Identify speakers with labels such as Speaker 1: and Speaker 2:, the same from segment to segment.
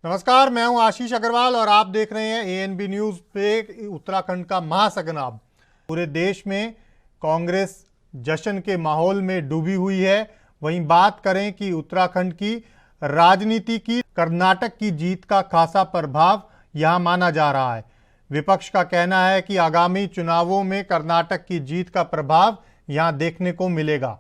Speaker 1: नमस्कार, मैं हूं आशीष अग्रवाल और आप देख रहे हैं एएनबी न्यूज पे उत्तराखंड का महासगनाब। पूरे देश में कांग्रेस जश्न के माहौल में डूबी हुई है। वहीं बात करें कि उत्तराखंड की राजनीति की कर्नाटक की जीत का खासा प्रभाव यहां माना जा रहा है। विपक्ष का कहना है कि आगामी चुनावों में कर्नाटक की जीत का प्रभाव यहां देखने को मिलेगा।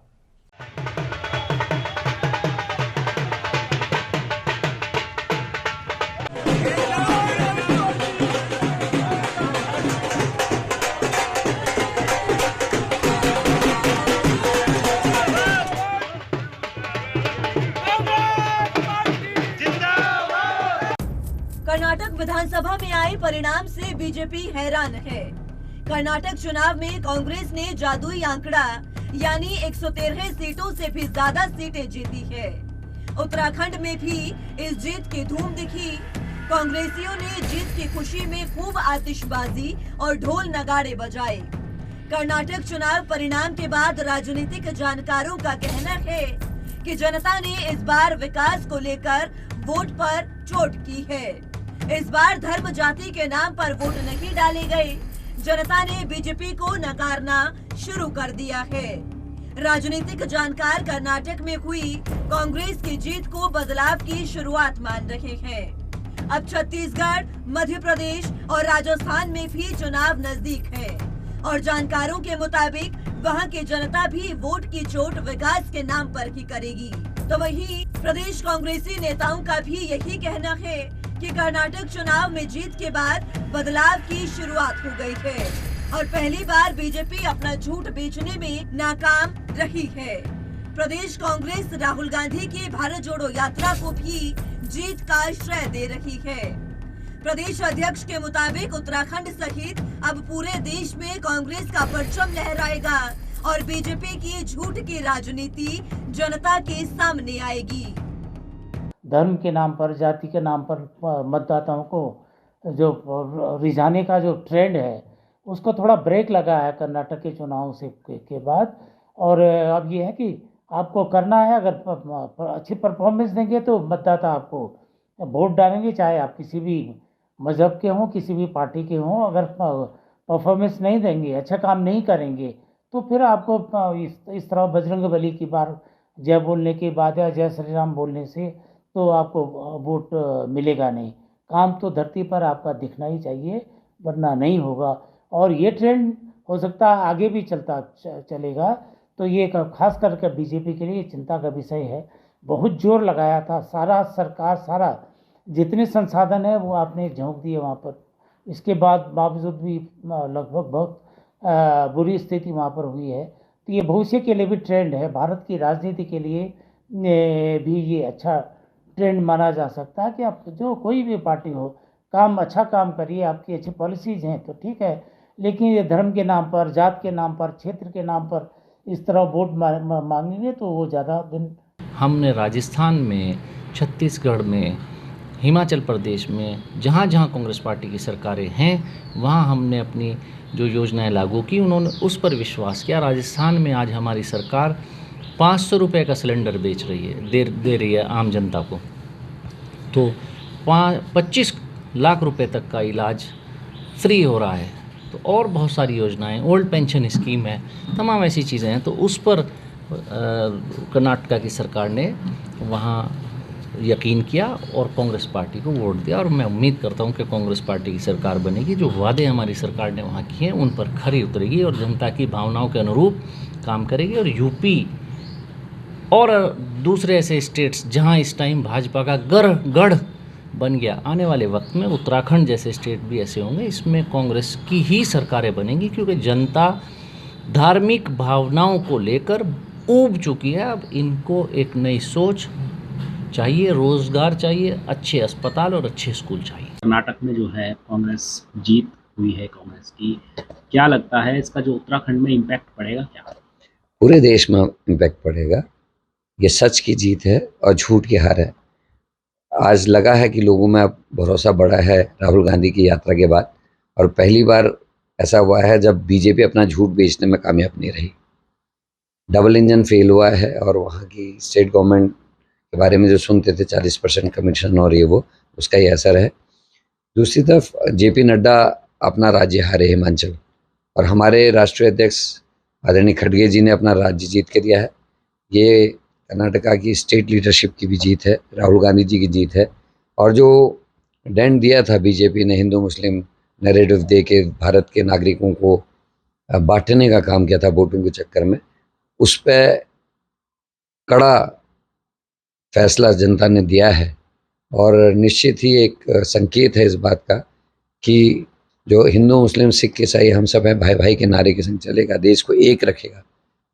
Speaker 2: कर्नाटक विधानसभा में आए परिणाम से बीजेपी हैरान है। कर्नाटक चुनाव में कांग्रेस ने जादुई आंकड़ा यानी 113 सीटों से भी ज्यादा सीटें जीती है। उत्तराखंड में भी इस जीत की धूम दिखी। कांग्रेसियों ने जीत की खुशी में खूब आतिशबाजी और ढोल नगाड़े बजाए। कर्नाटक चुनाव परिणाम के बाद राजनीतिक जानकारों का कहना है कि जनता ने इस बार विकास को लेकर वोट पर चोट की है। इस बार धर्म जाति के नाम पर वोट नहीं डाले गए। जनता ने बीजेपी को नकारना शुरू कर दिया है। राजनीतिक जानकार कर्नाटक में हुई कांग्रेस की जीत को बदलाव की शुरुआत मान रहे हैं। अब छत्तीसगढ़, मध्य प्रदेश और राजस्थान में भी चुनाव नजदीक है और जानकारों के मुताबिक वहां की जनता भी वोट की चोट विकास के नाम पर ही करेगी। तो वहीं प्रदेश कांग्रेसी नेताओं का भी यही कहना है कि कर्नाटक चुनाव में जीत के बाद बदलाव की शुरुआत हो गई है और पहली बार बीजेपी अपना झूठ बेचने में नाकाम रही है। प्रदेश कांग्रेस राहुल गांधी की भारत जोड़ो यात्रा को भी जीत का श्रेय दे रही है। प्रदेश अध्यक्ष के मुताबिक उत्तराखंड सहित अब पूरे देश में कांग्रेस का परचम लहराएगा और बीजेपी की झूठ की राजनीति जनता के सामने आएगी।
Speaker 3: धर्म के नाम पर, जाति के नाम पर मतदाताओं को जो रिझाने का जो ट्रेंड है उसको थोड़ा ब्रेक लगा है कर्नाटक के चुनाव से के बाद। और अब ये है कि आपको करना है, अगर अच्छी परफॉर्मेंस देंगे तो मतदाता आपको वोट डालेंगे, चाहे आप किसी भी मजहब के हों, किसी भी पार्टी के हों। अगर परफॉर्मेंस नहीं देंगे, अच्छा काम नहीं करेंगे, तो फिर आपको इस तरह बजरंगबली की बार जय बोलने के बाद या जय श्री राम बोलने से तो आपको वोट मिलेगा नहीं। काम तो धरती पर आपका दिखना ही चाहिए, वरना नहीं होगा। और ये ट्रेंड हो सकता है आगे भी चलेगा। तो ये खास करके बीजेपी के लिए चिंता का विषय है। बहुत जोर लगाया था, सारा सरकार, सारा जितने संसाधन है वो आपने झोंक दिए वहाँ पर। इसके बावजूद भी लगभग बहुत बुरी स्थिति वहाँ पर हुई है। तो ये भविष्य के लिए भी ट्रेंड है, भारत की राजनीति के लिए भी ये अच्छा ट्रेंड माना जा सकता है कि आप जो कोई भी पार्टी हो, अच्छा काम करिए, आपकी अच्छी पॉलिसीज हैं तो ठीक है, लेकिन ये धर्म के नाम पर, जात के नाम पर, क्षेत्र के नाम पर इस तरह वोट मांगेंगे तो वो ज़्यादा दिन।
Speaker 4: हमने राजस्थान में, छत्तीसगढ़ में, हिमाचल प्रदेश में, जहाँ जहाँ कांग्रेस पार्टी की सरकारें हैं वहाँ हमने अपनी जो योजनाएं लागू की, उन्होंने उस पर विश्वास किया। राजस्थान में आज हमारी सरकार 500 रुपये का सिलेंडर बेच रही है, दे रही है आम जनता को। तो 25 लाख रुपए तक का इलाज फ्री हो रहा है। तो और बहुत सारी योजनाएं, ओल्ड पेंशन स्कीम है, तमाम ऐसी चीज़ें हैं। तो उस पर कर्नाटक की सरकार ने वहाँ यकीन किया और कांग्रेस पार्टी को वोट दिया। और मैं उम्मीद करता हूँ कि कांग्रेस पार्टी की सरकार बनेगी। जो वादे हमारी सरकार ने वहाँ किए उन पर खरी उतरेगी और जनता की भावनाओं के अनुरूप काम करेगी। और यूपी और दूसरे ऐसे स्टेट्स जहाँ इस टाइम भाजपा का गढ़ बन गया, आने वाले वक्त में उत्तराखंड जैसे स्टेट भी ऐसे होंगे, इसमें कांग्रेस की ही सरकारें बनेंगी। क्योंकि जनता धार्मिक भावनाओं को लेकर ऊब चुकी है। अब इनको एक नई सोच चाहिए, रोजगार चाहिए, अच्छे अस्पताल और अच्छे स्कूल चाहिए।
Speaker 5: कर्नाटक में जो है कांग्रेस जीत हुई है कांग्रेस की, क्या लगता है इसका जो उत्तराखंड में इम्पैक्ट पड़ेगा? क्या
Speaker 6: पूरे देश में इम्पैक्ट पड़ेगा? ये सच की जीत है और झूठ की हार है। आज लगा है कि लोगों में अब भरोसा बढ़ा है राहुल गांधी की यात्रा के बाद, और पहली बार ऐसा हुआ है जब बीजेपी अपना झूठ बेचने में कामयाब नहीं रही। डबल इंजन फेल हुआ है और वहाँ की स्टेट गवर्नमेंट के बारे में जो सुनते थे 40% कमीशन और ये वो उसका ही असर है। दूसरी तरफ जेपी नड्डा अपना राज्य हारे हिमाचल, और हमारे राष्ट्रीय अध्यक्ष आदरणीय खड़गे जी ने अपना राज्य जीत के दिया है। ये कर्नाटका की स्टेट लीडरशिप की भी जीत है, राहुल गांधी जी की जीत है। और जो डेंट दिया था बीजेपी ने हिंदू मुस्लिम नैरेटिव दे के भारत के नागरिकों को बांटने का काम किया था वोटों के चक्कर में, उस पर कड़ा फैसला जनता ने दिया है। और निश्चित ही एक संकेत है इस बात का कि जो हिंदू मुस्लिम सिख ईसाई हम सब हैं भाई भाई के नारे के संग चलेगा, देश को एक रखेगा,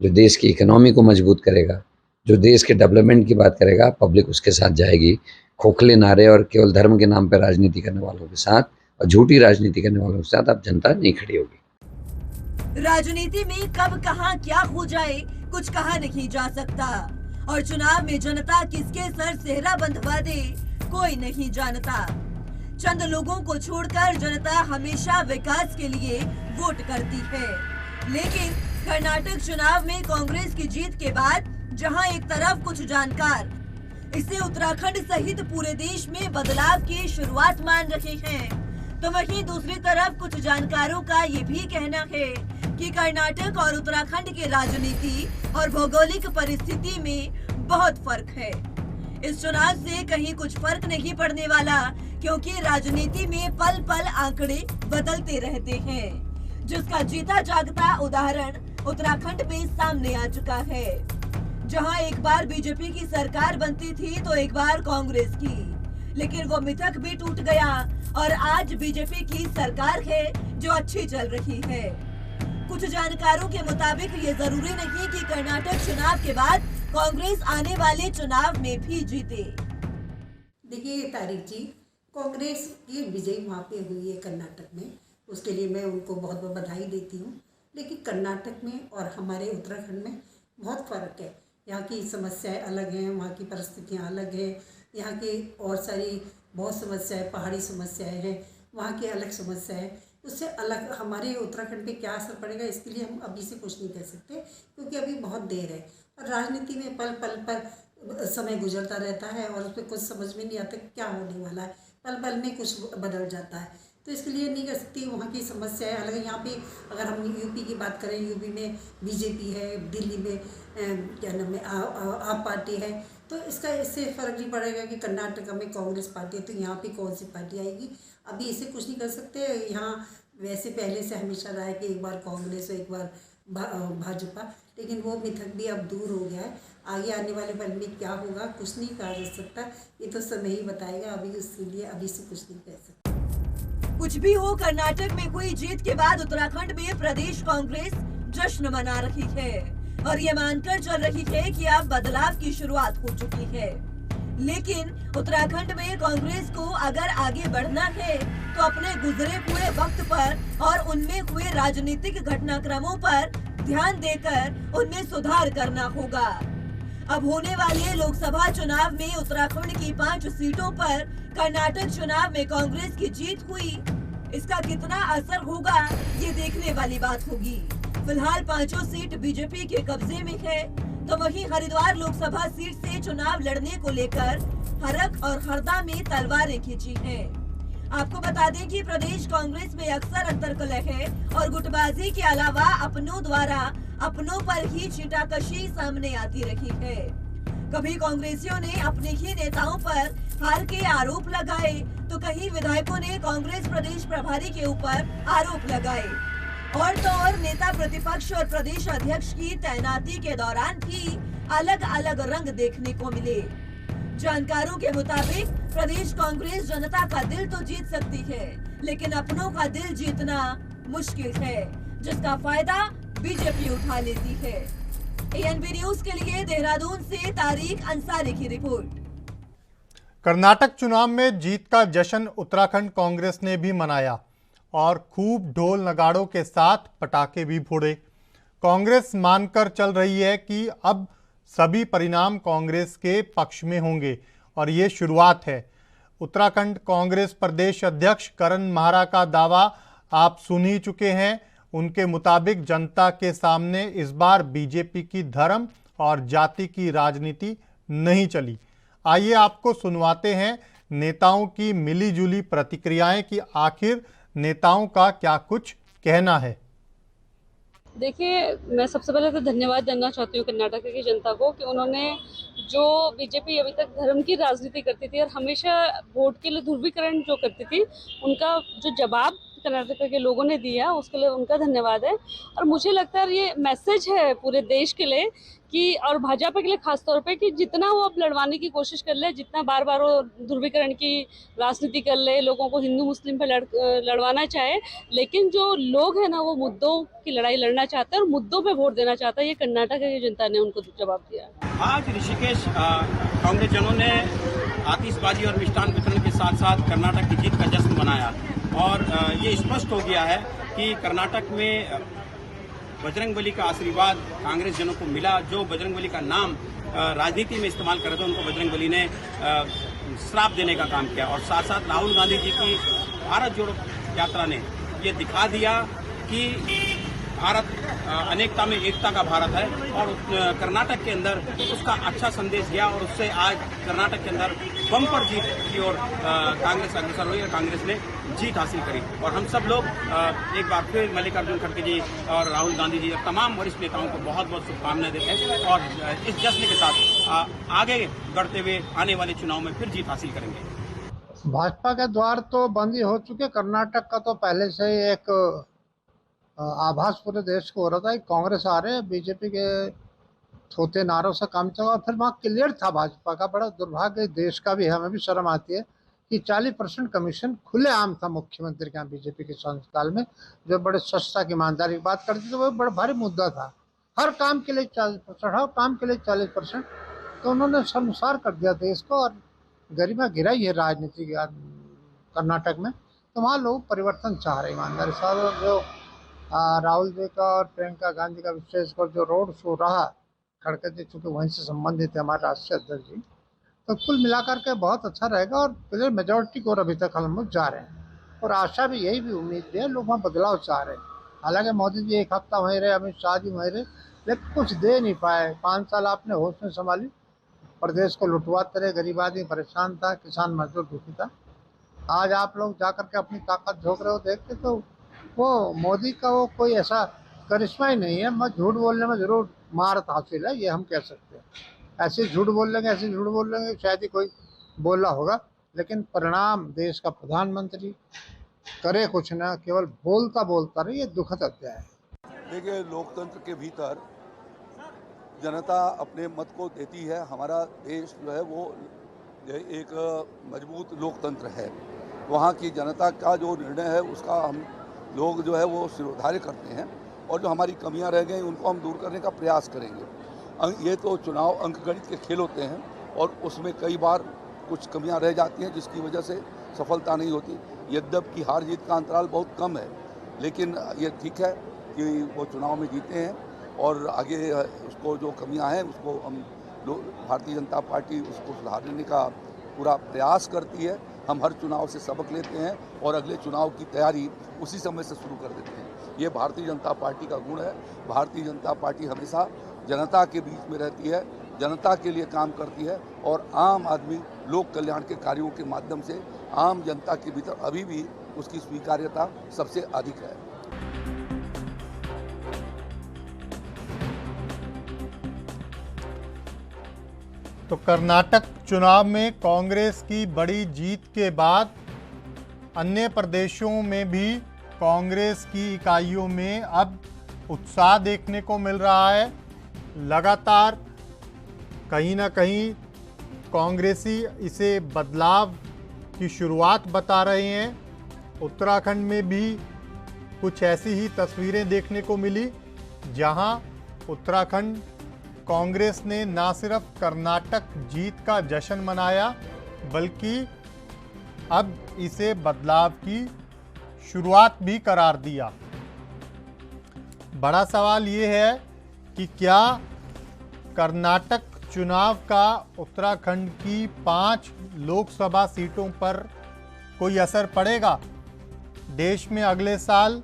Speaker 6: जो देश की इकोनॉमी को मजबूत करेगा, जो देश के डेवलपमेंट की बात करेगा, पब्लिक उसके साथ जाएगी। खोखले नारे और केवल धर्म के नाम पर राजनीति करने वालों के साथ और झूठी राजनीति करने वालों के साथ अब जनता नहीं खड़ी होगी।
Speaker 2: राजनीति में कब कहां क्या हो जाए कुछ कहा नहीं जा सकता, और चुनाव में जनता किसके सर सेहरा बंधवा दे कोई नहीं जानता। चंद लोगों को छोड़कर जनता हमेशा विकास के लिए वोट करती है। लेकिन कर्नाटक चुनाव में कांग्रेस की जीत के बाद जहां एक तरफ कुछ जानकार इसे उत्तराखंड सहित पूरे देश में बदलाव की शुरुआत मान रहे हैं, तो वहीं दूसरी तरफ कुछ जानकारों का ये भी कहना है कि कर्नाटक और उत्तराखंड की राजनीति और भौगोलिक परिस्थिति में बहुत फर्क है। इस चुनाव से कहीं कुछ फर्क नहीं पड़ने वाला, क्योंकि राजनीति में पल पल आंकड़े बदलते रहते हैं, जिसका जीता जागता उदाहरण उत्तराखंड में सामने आ चुका है। जहां एक बार बीजेपी की सरकार बनती थी तो एक बार कांग्रेस की, लेकिन वो मिथक भी टूट गया और आज बीजेपी की सरकार है जो अच्छी चल रही है। कुछ जानकारों के मुताबिक ये जरूरी नहीं कि कर्नाटक चुनाव के बाद कांग्रेस आने वाले चुनाव में भी जीते।
Speaker 7: देखिए तारिक जी, कांग्रेस की विजय वहाँ पे हुई है कर्नाटक में, उसके लिए मैं उनको बहुत बहुत बधाई देती हूँ। लेकिन कर्नाटक में और हमारे उत्तराखंड में बहुत फ़र्क है। यहाँ की समस्याएं अलग हैं, वहाँ की परिस्थितियाँ अलग हैं, यहाँ की और सारी बहुत समस्याएं, पहाड़ी समस्याएं हैं, वहाँ की अलग समस्याएं, उससे अलग हमारे उत्तराखंड पे क्या असर पड़ेगा इसके लिए हम अभी से कुछ नहीं कह सकते, क्योंकि अभी बहुत देर है। और राजनीति में पल पल पर समय गुजरता रहता है और उस पर कुछ समझ में नहीं आता क्या होने वाला है, पल पल में कुछ बदल जाता है, तो इसके लिए नहीं कर सकती। वहाँ की समस्याएं अलग है। यहाँ पे अगर हम यूपी की बात करें, यूपी में बीजेपी है, दिल्ली में क्या नाम है आप पार्टी है, तो इससे फ़र्क नहीं पड़ेगा कि कर्नाटक में कांग्रेस पार्टी है तो यहाँ पे कौन सी पार्टी आएगी, अभी इसे कुछ नहीं कर सकते। यहाँ वैसे पहले से हमेशा रहा है कि एक बार कांग्रेस और एक बार भाजपा, लेकिन वो मिथक भी अब दूर हो गया है। आगे आने वाले पल में क्या होगा कुछ नहीं कहा जा सकता, ये तो समय ही बताएगा, अभी उसके लिए अभी से कुछ नहीं कह सकते।
Speaker 2: कुछ भी हो, कर्नाटक में हुई जीत के बाद उत्तराखंड में प्रदेश कांग्रेस जश्न मना रही है और ये मानकर चल रही है कि अब बदलाव की शुरुआत हो चुकी है। लेकिन उत्तराखंड में कांग्रेस को अगर आगे बढ़ना है तो अपने गुजरे हुए वक्त पर और उनमें हुए राजनीतिक घटनाक्रमों पर ध्यान देकर उनमें सुधार करना होगा। अब होने वाले लोकसभा चुनाव में उत्तराखंड की 5 सीटों पर कर्नाटक चुनाव में कांग्रेस की जीत हुई, इसका कितना असर होगा ये देखने वाली बात होगी। फिलहाल 5 सीट बीजेपी के कब्जे में है, तो वहीं हरिद्वार लोकसभा सीट से चुनाव लड़ने को लेकर हरक और हरदा में तलवारें खींची हैं। आपको बता दें कि प्रदेश कांग्रेस में अक्सर अंतर्कलह है और गुटबाजी के अलावा अपनों द्वारा अपनों पर ही छींटाकशी सामने आती रही है। कभी कांग्रेसियों ने अपने ही नेताओं पर हार के आरोप लगाए, तो कहीं विधायकों ने कांग्रेस प्रदेश प्रभारी के ऊपर आरोप लगाए। और तो और नेता प्रतिपक्ष और प्रदेश अध्यक्ष की तैनाती के दौरान भी अलग अलग रंग देखने को मिले। जानकारों के मुताबिक प्रदेश कांग्रेस जनता का दिल तो जीत सकती है, लेकिन अपनों का दिल जीतना मुश्किल है, जिसका फायदा बीजेपी उठा लेती है। एएनबी न्यूज के लिए देहरादून से तारिक अंसारी की रिपोर्ट।
Speaker 1: कर्नाटक चुनाव में जीत का जश्न उत्तराखंड कांग्रेस ने भी मनाया और खूब ढोल नगाड़ों के साथ पटाखे भी फोड़े। कांग्रेस मानकर चल रही है कि अब सभी परिणाम कांग्रेस के पक्ष में होंगे और ये शुरुआत है। उत्तराखंड कांग्रेस प्रदेश अध्यक्ष करण माहरा का दावा आप सुन ही चुके हैं। उनके मुताबिक जनता के सामने इस बार बीजेपी की धर्म और जाति की राजनीति नहीं चली। आइए आपको सुनवाते हैं नेताओं की मिलीजुली प्रतिक्रियाएं कि आखिर नेताओं का क्या कुछ कहना है।
Speaker 8: देखिए, मैं सबसे पहले तो धन्यवाद देना चाहती हूँ कर्नाटक की जनता को कि उन्होंने जो बीजेपी अभी तक धर्म की राजनीति करती थी और हमेशा वोट के लिए ध्रुवीकरण जो करती थी, उनका जो जवाब कर्नाटक के लोगों ने दिया उसके लिए उनका धन्यवाद है। और मुझे लगता है ये मैसेज है पूरे देश के लिए कि और भाजपा के लिए खास तौर पे कि जितना वो अब लड़वाने की कोशिश कर ले, जितना बार बार वो ध्रुवीकरण की राजनीति कर ले, लोगों को हिंदू मुस्लिम पे लड़वाना चाहे, लेकिन जो लोग हैं ना वो मुद्दों की लड़ाई लड़ना चाहते हैं और मुद्दों पे वोट देना चाहता है। ये कर्नाटक की जनता ने उनको जवाब दिया।
Speaker 9: आज ऋषिकेश कांग्रेस जनों ने आतिशबाजी और मिष्ठान वितरण के साथ साथ कर्नाटक की जीत का जश्न मनाया और ये स्पष्ट हो गया है कि कर्नाटक में बजरंगबली का आशीर्वाद कांग्रेस जनों को मिला। जो बजरंगबली का नाम राजनीति में इस्तेमाल कर रहे थे उनको बजरंगबली ने श्राप देने का काम किया और साथ साथ राहुल गांधी जी की भारत जोड़ो यात्रा ने ये दिखा दिया कि भारत अनेकता में एकता का भारत है और कर्नाटक के अंदर उसका अच्छा संदेश गया और उससे आज कर्नाटक के अंदर बम्पर जीत की ओर कांग्रेस अग्रसर हुई और कांग्रेस ने जीत हासिल करी। और हम सब लोग एक बार फिर मल्लिकार्जुन खड़गे जी और राहुल गांधी जी और तमाम वरिष्ठ नेताओं को बहुत बहुत शुभकामनाएं देते हैं और इस जश्न के साथ आगे बढ़ते हुए आने वाले चुनाव में फिर जीत हासिल करेंगे।
Speaker 10: भाजपा के द्वार तो बंद ही हो चुके। कर्नाटक का तो पहले से ही एक आभास पूरे देश को हो रहा था कि कांग्रेस आ रहे, बीजेपी के थोते नारों से काम चला और फिर वहाँ क्लियर था भाजपा का। बड़ा दुर्भाग्य देश का भी है, हमें भी शर्म आती है कि 40% कमीशन खुलेआम था मुख्यमंत्री के यहाँ बीजेपी के शासनकाल में, जो बड़े सस्ता की ईमानदारी की बात करते थे। वो बड़ा भारी मुद्दा था, हर काम के लिए 40%, हर काम के लिए 40%। तो उन्होंने शर्मसार कर दिया देश को और गरिमा गिराई है राजनीति कर्नाटक में। तो वहाँ लोग परिवर्तन चाह रहे ईमानदारी साहब। जो राहुल जी का और प्रियंका गांधी का विशेषकर जो रोड शो रहा खड़गे जी, चूँकि वहीं से संबंधित है हमारे राष्ट्रीय अध्यक्ष जी, तो कुल मिलाकर के बहुत अच्छा रहेगा और क्लियर मेजॉरिटी को अभी तक हम लोग जा रहे हैं और आशा भी यही भी उम्मीद भी है, लोग वहाँ बदलाव चाह रहे हैं। हालांकि मोदी जी एक हफ्ता वहीं रहे, अमित शाह जी वहीं रहे, लेकिन कुछ दे नहीं पाए। 5 साल आपने होश में संभाली, प्रदेश को लुटवाते रहे, गरीब आदमी परेशान था, किसान मजदूर दुखी था। आज आप लोग जा करके अपनी ताकत झोंक रहे हो, देखते तो वो मोदी का वो कोई ऐसा करिश्मा ही नहीं है। मैं झूठ बोलने में जरूर महारत हासिल है, ये हम कह सकते हैं। ऐसे झूठ बोल लेंगे, ऐसे झूठ बोल लेंगे, शायद ही कोई बोला होगा, लेकिन परिणाम देश का प्रधानमंत्री करे कुछ ना, केवल बोलता बोलता रहे, ये दुखद अध्याय है।
Speaker 11: देखिए, लोकतंत्र के भीतर जनता अपने मत को देती है। हमारा देश जो है वो एक मजबूत लोकतंत्र है। वहाँ की जनता का जो निर्णय है उसका हम लोग जो है वो सिरोधार्य करते हैं और जो हमारी कमियां रह गई उनको हम दूर करने का प्रयास करेंगे। ये तो चुनाव अंकगणित के खेल होते हैं और उसमें कई बार कुछ कमियां रह जाती हैं जिसकी वजह से सफलता नहीं होती। यद्यपि हार जीत का अंतराल बहुत कम है, लेकिन ये ठीक है कि वो चुनाव में जीते हैं और आगे उसको जो कमियां हैं उसको हम भारतीय जनता पार्टी उसको सुधारने का पूरा प्रयास करती है। हम हर चुनाव से सबक लेते हैं और अगले चुनाव की तैयारी उसी समय से शुरू कर देते हैं। ये भारतीय जनता पार्टी का गुण है। भारतीय जनता पार्टी हमेशा जनता के बीच में रहती है, जनता के लिए काम करती है और आम आदमी लोक कल्याण के कार्यों के माध्यम से आम जनता के भीतर अभी भी उसकी स्वीकार्यता सबसे अधिक है।
Speaker 1: तो कर्नाटक चुनाव में कांग्रेस की बड़ी जीत के बाद अन्य प्रदेशों में भी कांग्रेस की इकाइयों में अब उत्साह देखने को मिल रहा है। लगातार कहीं ना कहीं कांग्रेसी इसे बदलाव की शुरुआत बता रहे हैं। उत्तराखंड में भी कुछ ऐसी ही तस्वीरें देखने को मिली, जहां उत्तराखंड कांग्रेस ने न सिर्फ कर्नाटक जीत का जश्न मनाया, बल्कि अब इसे बदलाव की शुरुआत भी करार दिया। बड़ा सवाल ये है कि क्या कर्नाटक चुनाव का उत्तराखंड की 5 लोकसभा सीटों पर कोई असर पड़ेगा। देश में अगले साल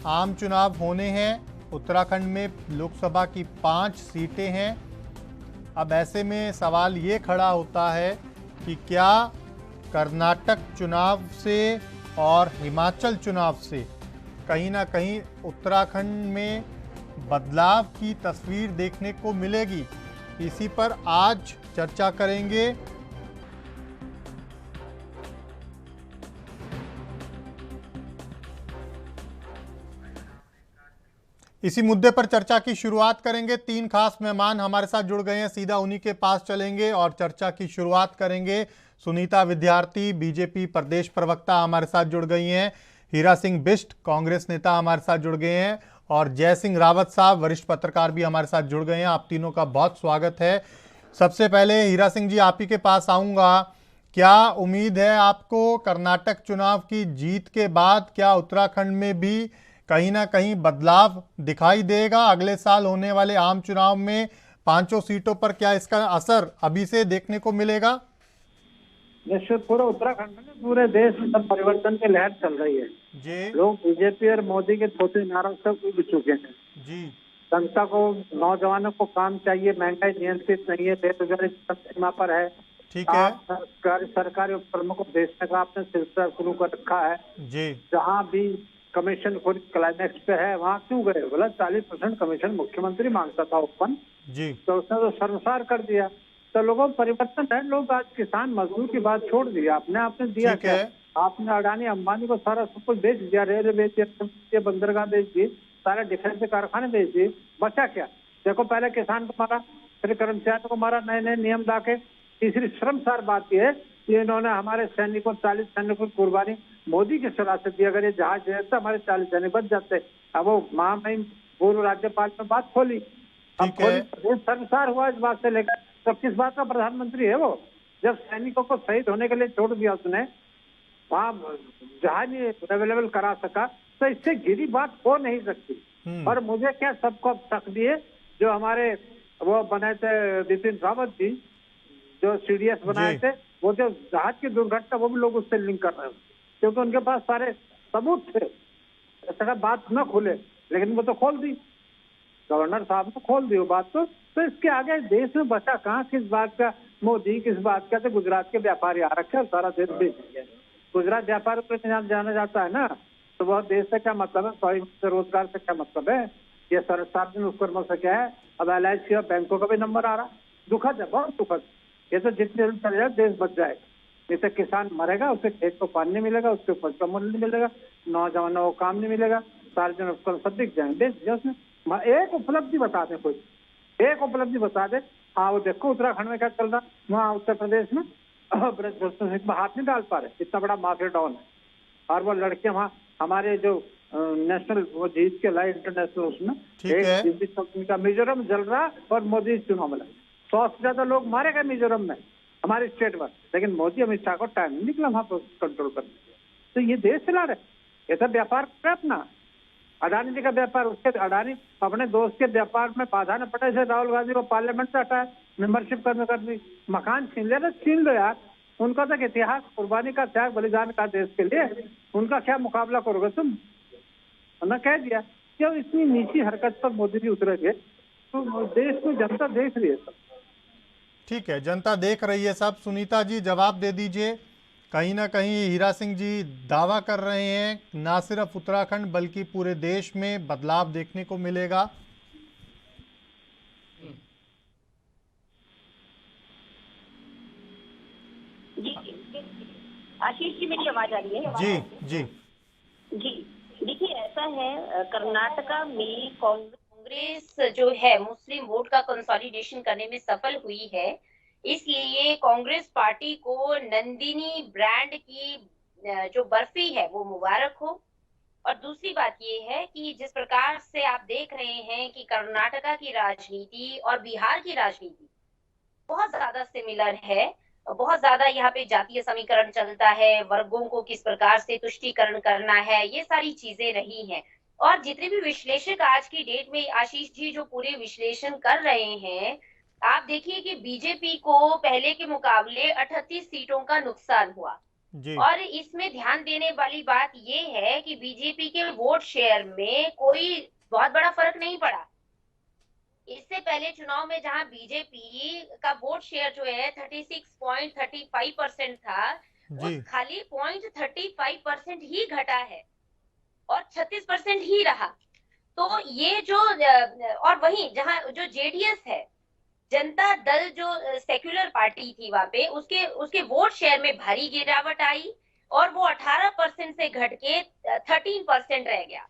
Speaker 1: आम चुनाव होने हैं। उत्तराखंड में लोकसभा की 5 सीटें हैं। अब ऐसे में सवाल ये खड़ा होता है कि क्या कर्नाटक चुनाव से और हिमाचल चुनाव से कहीं ना कहीं उत्तराखंड में बदलाव की तस्वीर देखने को मिलेगी। इसी पर आज चर्चा करेंगे। इसी मुद्दे पर चर्चा की शुरुआत करेंगे। तीन खास मेहमान हमारे साथ जुड़ गए हैं, सीधा उन्हीं के पास चलेंगे और चर्चा की शुरुआत करेंगे। सुनीता विद्यार्थी बीजेपी प्रदेश प्रवक्ता हमारे साथ जुड़ गई हैं, हीरा सिंह बिष्ट कांग्रेस नेता हमारे साथ जुड़ गए हैं और जय सिंह रावत साहब वरिष्ठ पत्रकार भी हमारे साथ जुड़ गए हैं। आप तीनों का बहुत स्वागत है। सबसे पहले हीरा सिंह जी, आप ही के पास आऊँगा। क्या उम्मीद है आपको कर्नाटक चुनाव की जीत के बाद क्या उत्तराखंड में भी कहीं ना कहीं बदलाव दिखाई देगा? अगले साल होने वाले आम चुनाव में 5 सीटों पर क्या इसका असर अभी से देखने को मिलेगा?
Speaker 10: निश्चित पूरे उत्तराखंड में पूरे देश में सब परिवर्तन की लहर चल रही है
Speaker 1: जी।
Speaker 10: लोग बीजेपी और मोदी के छोटे नारों से उब चुके हैं
Speaker 1: जी।
Speaker 10: जनता को, नौजवानों को काम चाहिए, महंगाई नियंत्रित नहीं है, बेरोजगारी सीमा पर है।
Speaker 1: ठीक है
Speaker 10: सरकारी उपक्रमों को बेचने का आपने सिलसिला शुरू कर रखा है
Speaker 1: जी।
Speaker 10: जहाँ भी कमीशन खुद क्लाइमैक्स पे है वहाँ क्यों गए? बोला 40% कमीशन मुख्यमंत्री मांगता था ओपन
Speaker 1: जी,
Speaker 10: तो उसने तो शर्मसार कर दिया। तो लोगों में परिवर्तन है, लोग आज किसान मजदूर की बात छोड़ दी, आपने दिया क्या? आपने अडानी अंबानी को सारा सब कुछ बेच दिया, रेलवे बेच दिया, बंदरगाह बेच दिए, सारे डिफेंस के कारखाने बेच दिए, बचा क्या? देखो पहले किसान को मारा, फिर कर्मचारियों को मारा, नए नए नियम ला के। तीसरी शर्मसार बात यह है कि इन्होंने हमारे सैनिकों 40 सैनिकों की कुर्बानी मोदी के सलाह से दी। अगर ये जहाज जैसे हमारे 40 सैनिक बच जाते। अब वो महामहिम पूर्व राज्यपाल में बात खोली, अब खोली, शर्मसार हुआ इस बात से लेकर। तो किस बात का प्रधानमंत्री है वो? जब सैनिकों को शहीद होने के लिए छोड़ दिया उसने, वहाँ जहाज अवेलेबल करा सका, तो इससे गिरी बात हो नहीं सकती। और मुझे क्या सबको शक दिए जो हमारे वो बनाए थे बिपिन रावत जी, जो सीडीएस बनाए थे, वो जो जहाज की दुर्घटना वो भी लोग उससे लिंक कर रहे हैं क्योंकि उनके पास सारे सबूत थे। ऐसा बात न खुले, लेकिन वो तो खोल दी, गवर्नर साहब ने खोल दी वो बात। तो इसके आगे देश में बचा कहाँ? किस बात का मोदी, किस बात का? तो गुजरात के व्यापारी आ रखे हैं, सारा देश बेच दिया। गुजरात व्यापार को जाना जाता है ना, तो वह देश से क्या मतलब है? सॉरी, रोजगार से क्या मतलब है? ये सार्वजनिक उपक्रमों से क्या है? अब LIC और बैंकों का भी नंबर आ रहा। दुखद है, बहुत दुखद। ये तो जितने जल्दी चले जाए देश बच जाएगा, नहीं तो किसान मरेगा, उसे खेत को पानी नहीं मिलेगा, उसके उपज का मूल्य नहीं मिलेगा, नौजवानों को काम नहीं मिलेगा, सार्वजनिक उपक्रम सब दिख जाएंगे। उसमें एक उपलब्धि बता दे, कोई एक उपलब्धि बता दे। हाँ, वो देखो उत्तराखंड में क्या चल रहा, वहाँ उत्तर प्रदेश में हाथ नहीं डाल पा रहे, इतना बड़ा माफिया डॉन है। और वो लड़के वहाँ हमारे जो नेशनल वो जीत के लाए इंटरनेशनल, उसमें एक कंपनी का मिजोरम जल रहा और मोदी चुनाव में लगे। 100 से ज्यादा लोग मारे गए मिजोरम में, हमारे स्टेट में, लेकिन मोदी अमित शाह को टाइम नहीं निकला वहाँ पर कंट्रोल करने। तो ये देश चला रहे, ये सब व्यापार कर अपना। अडानी जी का व्यापार, उसके अडानी अपने दोस्त के व्यापार में बाधा न पड़े से राहुल गांधी को पार्लियामेंट से हटाया, मेंबरशिप करने कर दी। मकान छीन लिया ना, छीन लो यार। उनका तक इतिहास कुर्बानी का, त्याग बलिदान का देश के लिए, उनका क्या मुकाबला करोगे तुम? उन्होंने कह दिया जब इतनी नीची हरकत पर मोदी जी उतरेंगे तो देश में जनता देख रही है सब।
Speaker 1: ठीक है, जनता देख रही है सब। सुनीता जी जवाब दे दीजिए। कहीं ना कहीं हीरा सिंह जी दावा कर रहे हैं ना सिर्फ उत्तराखंड बल्कि पूरे देश में बदलाव देखने को मिलेगा।
Speaker 12: जी आशीष जी, मेरी आवाज आ रही है?
Speaker 1: जी जी
Speaker 12: जी, देखिए ऐसा है, कर्नाटका में कांग्रेस जो है मुस्लिम वोट का कंसोलिडेशन करने में सफल हुई है। इसलिए कांग्रेस पार्टी को नंदिनी ब्रांड की जो बर्फी है वो मुबारक हो। और दूसरी बात ये है कि जिस प्रकार से आप देख रहे हैं कि कर्नाटका की राजनीति और बिहार की राजनीति बहुत ज्यादा सिमिलर है, बहुत ज्यादा यहाँ पे जातीय समीकरण चलता है, वर्गों को किस प्रकार से तुष्टीकरण करना है, ये सारी चीजें रही हैं। और जितने भी विश्लेषक आज की डेट में आशीष जी जो पूरे विश्लेषण कर रहे हैं, आप देखिए कि बीजेपी को पहले के मुकाबले 38 सीटों का नुकसान हुआ जी। और इसमें ध्यान देने वाली बात ये है कि बीजेपी के वोट शेयर में कोई बहुत बड़ा फर्क नहीं पड़ा। इससे पहले चुनाव में जहां बीजेपी का वोट शेयर जो है 36.35% था,
Speaker 1: जी
Speaker 12: खाली 0.35% ही घटा है और 36% ही रहा। तो ये जो और वहीं जहां जो जेडीएस है, जनता दल जो सेक्युलर पार्टी थी वहां पे, उसके उसके वोट शेयर में भारी गिरावट आई और वो 18% से घट के 13% रह गया।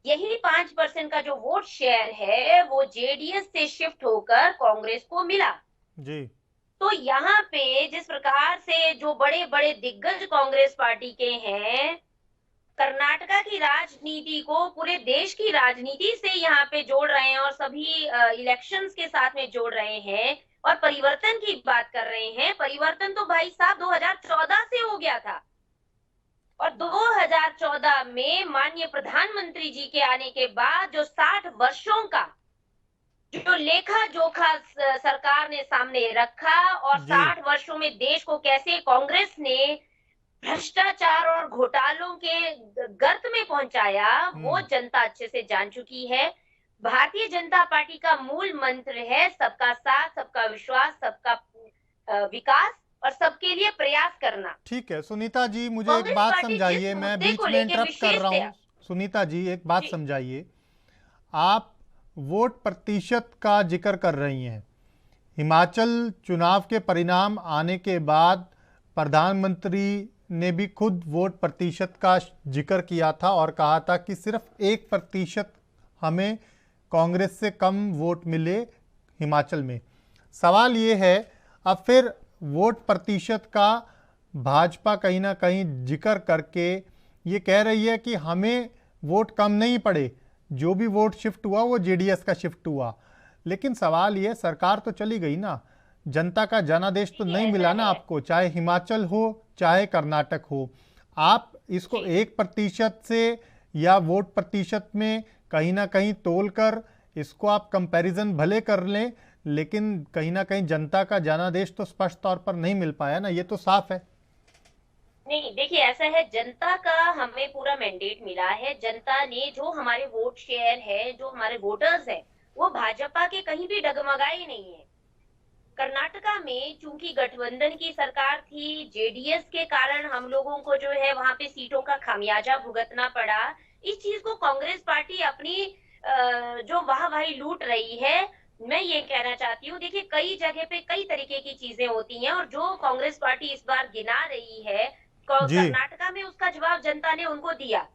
Speaker 12: यही 5% का जो वोट शेयर है वो जेडीएस से शिफ्ट होकर कांग्रेस को मिला।
Speaker 1: जी
Speaker 12: तो यहाँ पे जिस प्रकार से जो बड़े बड़े दिग्गज कांग्रेस पार्टी के हैं, कर्नाटका की राजनीति को पूरे देश की राजनीति से यहाँ पे जोड़ रहे हैं और सभी इलेक्शंस के साथ में जोड़ रहे हैं और परिवर्तन की बात कर रहे हैं। परिवर्तन तो भाई साहब 2014 से हो गया था और 2014 में माननीय प्रधानमंत्री जी के आने के बाद जो 60 वर्षों का जो लेखा जोखा सरकार ने सामने रखा और 60 वर्षों में देश को कैसे कांग्रेस ने भ्रष्टाचार और घोटालों के गर्त में पहुंचाया, वो जनता अच्छे से जान चुकी है। भारतीय जनता पार्टी का मूल मंत्र है सबका साथ, सबका विश्वास, सबका विकास और सबके लिए प्रयास करना।
Speaker 1: ठीक है सुनीता जी, मुझे एक बात समझाइए, मैं बीच में इंटरप्ट कर रहा हूँ। सुनीता जी एक बात समझाइए, आप वोट प्रतिशत का जिक्र कर रही हैं। हिमाचल चुनाव के परिणाम आने के बाद प्रधानमंत्री ने भी खुद वोट प्रतिशत का जिक्र किया था और कहा था कि सिर्फ 1% हमें कांग्रेस से कम वोट मिले हिमाचल में। सवाल ये है, अब फिर वोट प्रतिशत का भाजपा कहीं ना कहीं जिक्र करके ये कह रही है कि हमें वोट कम नहीं पड़े, जो भी वोट शिफ्ट हुआ वो जेडीएस का शिफ्ट हुआ। लेकिन सवाल ये, सरकार तो चली गई ना, जनता का जनादेश तो नहीं मिला ना आपको, चाहे हिमाचल हो चाहे कर्नाटक हो। आप इसको 1% से या वोट प्रतिशत में कहीं ना कहीं तोलकर इसको आप कंपैरिजन भले कर लें, लेकिन कहीं ना कहीं जनता का जनादेश तो स्पष्ट तौर पर नहीं मिल पाया ना, ये तो साफ है।
Speaker 12: नहीं देखिए, ऐसा है, जनता का हमें पूरा मैंडेट मिला है। जनता ने जो हमारे वोट शेयर है, जो हमारे वोटर्स हैं, वो भाजपा के कहीं भी डगमगाए नहीं है। कर्नाटका में चूंकि गठबंधन की सरकार थी, जेडीएस के कारण हम लोगों को जो है वहां पे सीटों का खामियाजा भुगतना पड़ा। इस चीज को कांग्रेस पार्टी अपनी जो वाहवाही लूट रही है, मैं ये कहना चाहती हूँ। देखिए, कई जगह पे कई तरीके की चीजें होती हैं और जो कांग्रेस पार्टी इस बार गिना रही है, कर्नाटका में उसका जवाब जनता ने उनको दिया।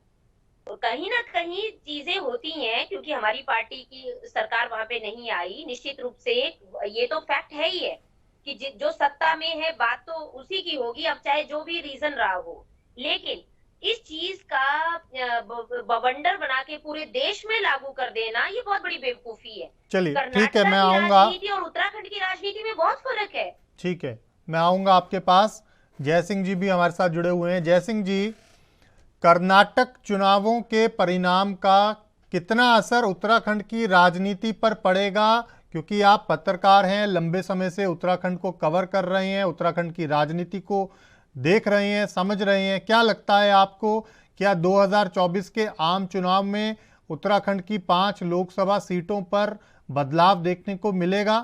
Speaker 12: तो कहीं ना कहीं चीजें होती हैं, क्योंकि हमारी पार्टी की सरकार वहां पे नहीं आई। निश्चित रूप से ये तो फैक्ट है ही है कि जो सत्ता में है बात तो उसी की होगी, अब चाहे जो भी रीजन रहा हो। लेकिन इस चीज का बवंडर बना के पूरे देश में लागू कर देना, ये बहुत बड़ी बेवकूफी है।
Speaker 1: चलिए ठीक है, मैं आऊंगा।
Speaker 12: और उत्तराखंड की राजनीति में बहुत फर्क है।
Speaker 1: ठीक है, मैं आऊंगा आपके पास। जय सिंह जी भी हमारे साथ जुड़े हुए हैं। जय सिंह जी, कर्नाटक चुनावों के परिणाम का कितना असर उत्तराखंड की राजनीति पर पड़ेगा? क्योंकि आप पत्रकार हैं, लंबे समय से उत्तराखंड को कवर कर रहे हैं, उत्तराखंड की राजनीति को देख रहे हैं, समझ रहे हैं। क्या लगता है आपको, क्या 2024 के आम चुनाव में उत्तराखंड की 5 लोकसभा सीटों पर बदलाव देखने को मिलेगा?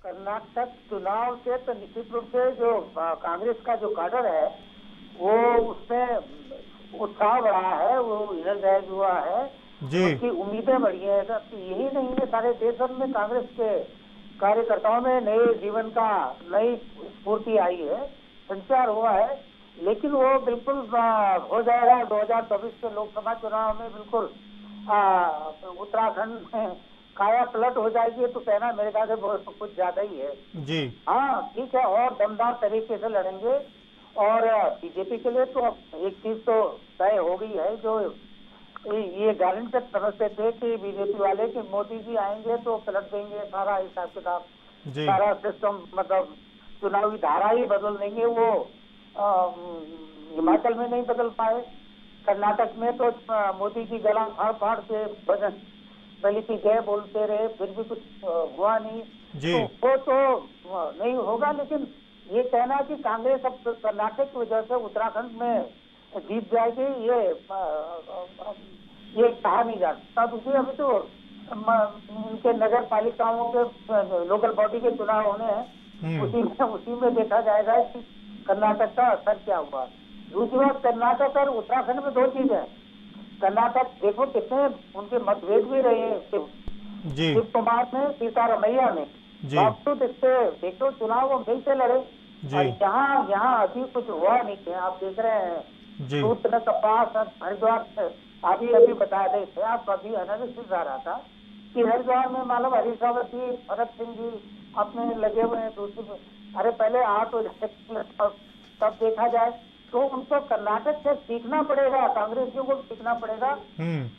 Speaker 3: कर्नाटक चुनाव से तो निश्चित रूप से जो कांग्रेस का जो काडर है वो उसमें उत्साह बढ़ा है, वो इनर्जाइज हुआ है, उसकी उम्मीदें बढ़ी है। तो यही नहीं है, सारे देश भर में कांग्रेस के कार्यकर्ताओं में नए जीवन का नई स्फूर्ति आई है, संचार हुआ है। लेकिन वो बिल्कुल हो जाएगा 2024 के लोकसभा चुनाव में, बिल्कुल उत्तराखंड में काया पलट हो जाएगी तो कहना मेरे ख्याल से बहुत कुछ ज्यादा ही है
Speaker 1: जी।
Speaker 3: हाँ ठीक है, और दमदार तरीके से लड़ेंगे। और बीजेपी के लिए तो एक चीज तो तय हो गई है, जो ये गारंटी समझते थे कि बीजेपी वाले कि मोदी जी आएंगे तो पलट देंगे सारा हिसाब किताब, सारा सिस्टम, मतलब चुनावी धारा ही बदल देंगे। वो हिमाचल में नहीं बदल पाए, कर्नाटक में तो मोदी जी गला फाड़ फाड़ के भजन बलि की जय बोलते रहे, फिर भी कुछ हुआ नहीं। तो वो तो नहीं होगा। लेकिन ये कहना कि कांग्रेस अब कर्नाटक की वजह से उत्तराखंड में जीत जाएगी, ये कहा नहीं जा सकता। दूसरी अभी तो इनके नगर पालिकाओं के लोकल बॉडी के चुनाव होने हैं,
Speaker 13: उसी में देखा जाएगा कि कर्नाटक का असर क्या हुआ। दूसरी बात, कर्नाटक और उत्तराखंड में दो चीज है। कर्नाटक देखो कितने उनके मतभेद भी रहे हैं शिव कुमार में, सीतारमैया में, बावजूद इससे देखो चुनाव वो मिल से लड़े। और यहाँ अभी कुछ हुआ नहीं है, आप देख रहे हैं सूत्र कपास और हरिद्वार अभी बता रहे थे आप, अभी एनालिसिस आ रहा था कि हरिद्वार में मालूम हरीश रावत जी, भरत सिंह जी अपने लगे हुए हैं दूसरी। अरे पहले तो तब देखा जाए तो उनको कर्नाटक से सीखना पड़ेगा, कांग्रेसियों को भी सीखना पड़ेगा,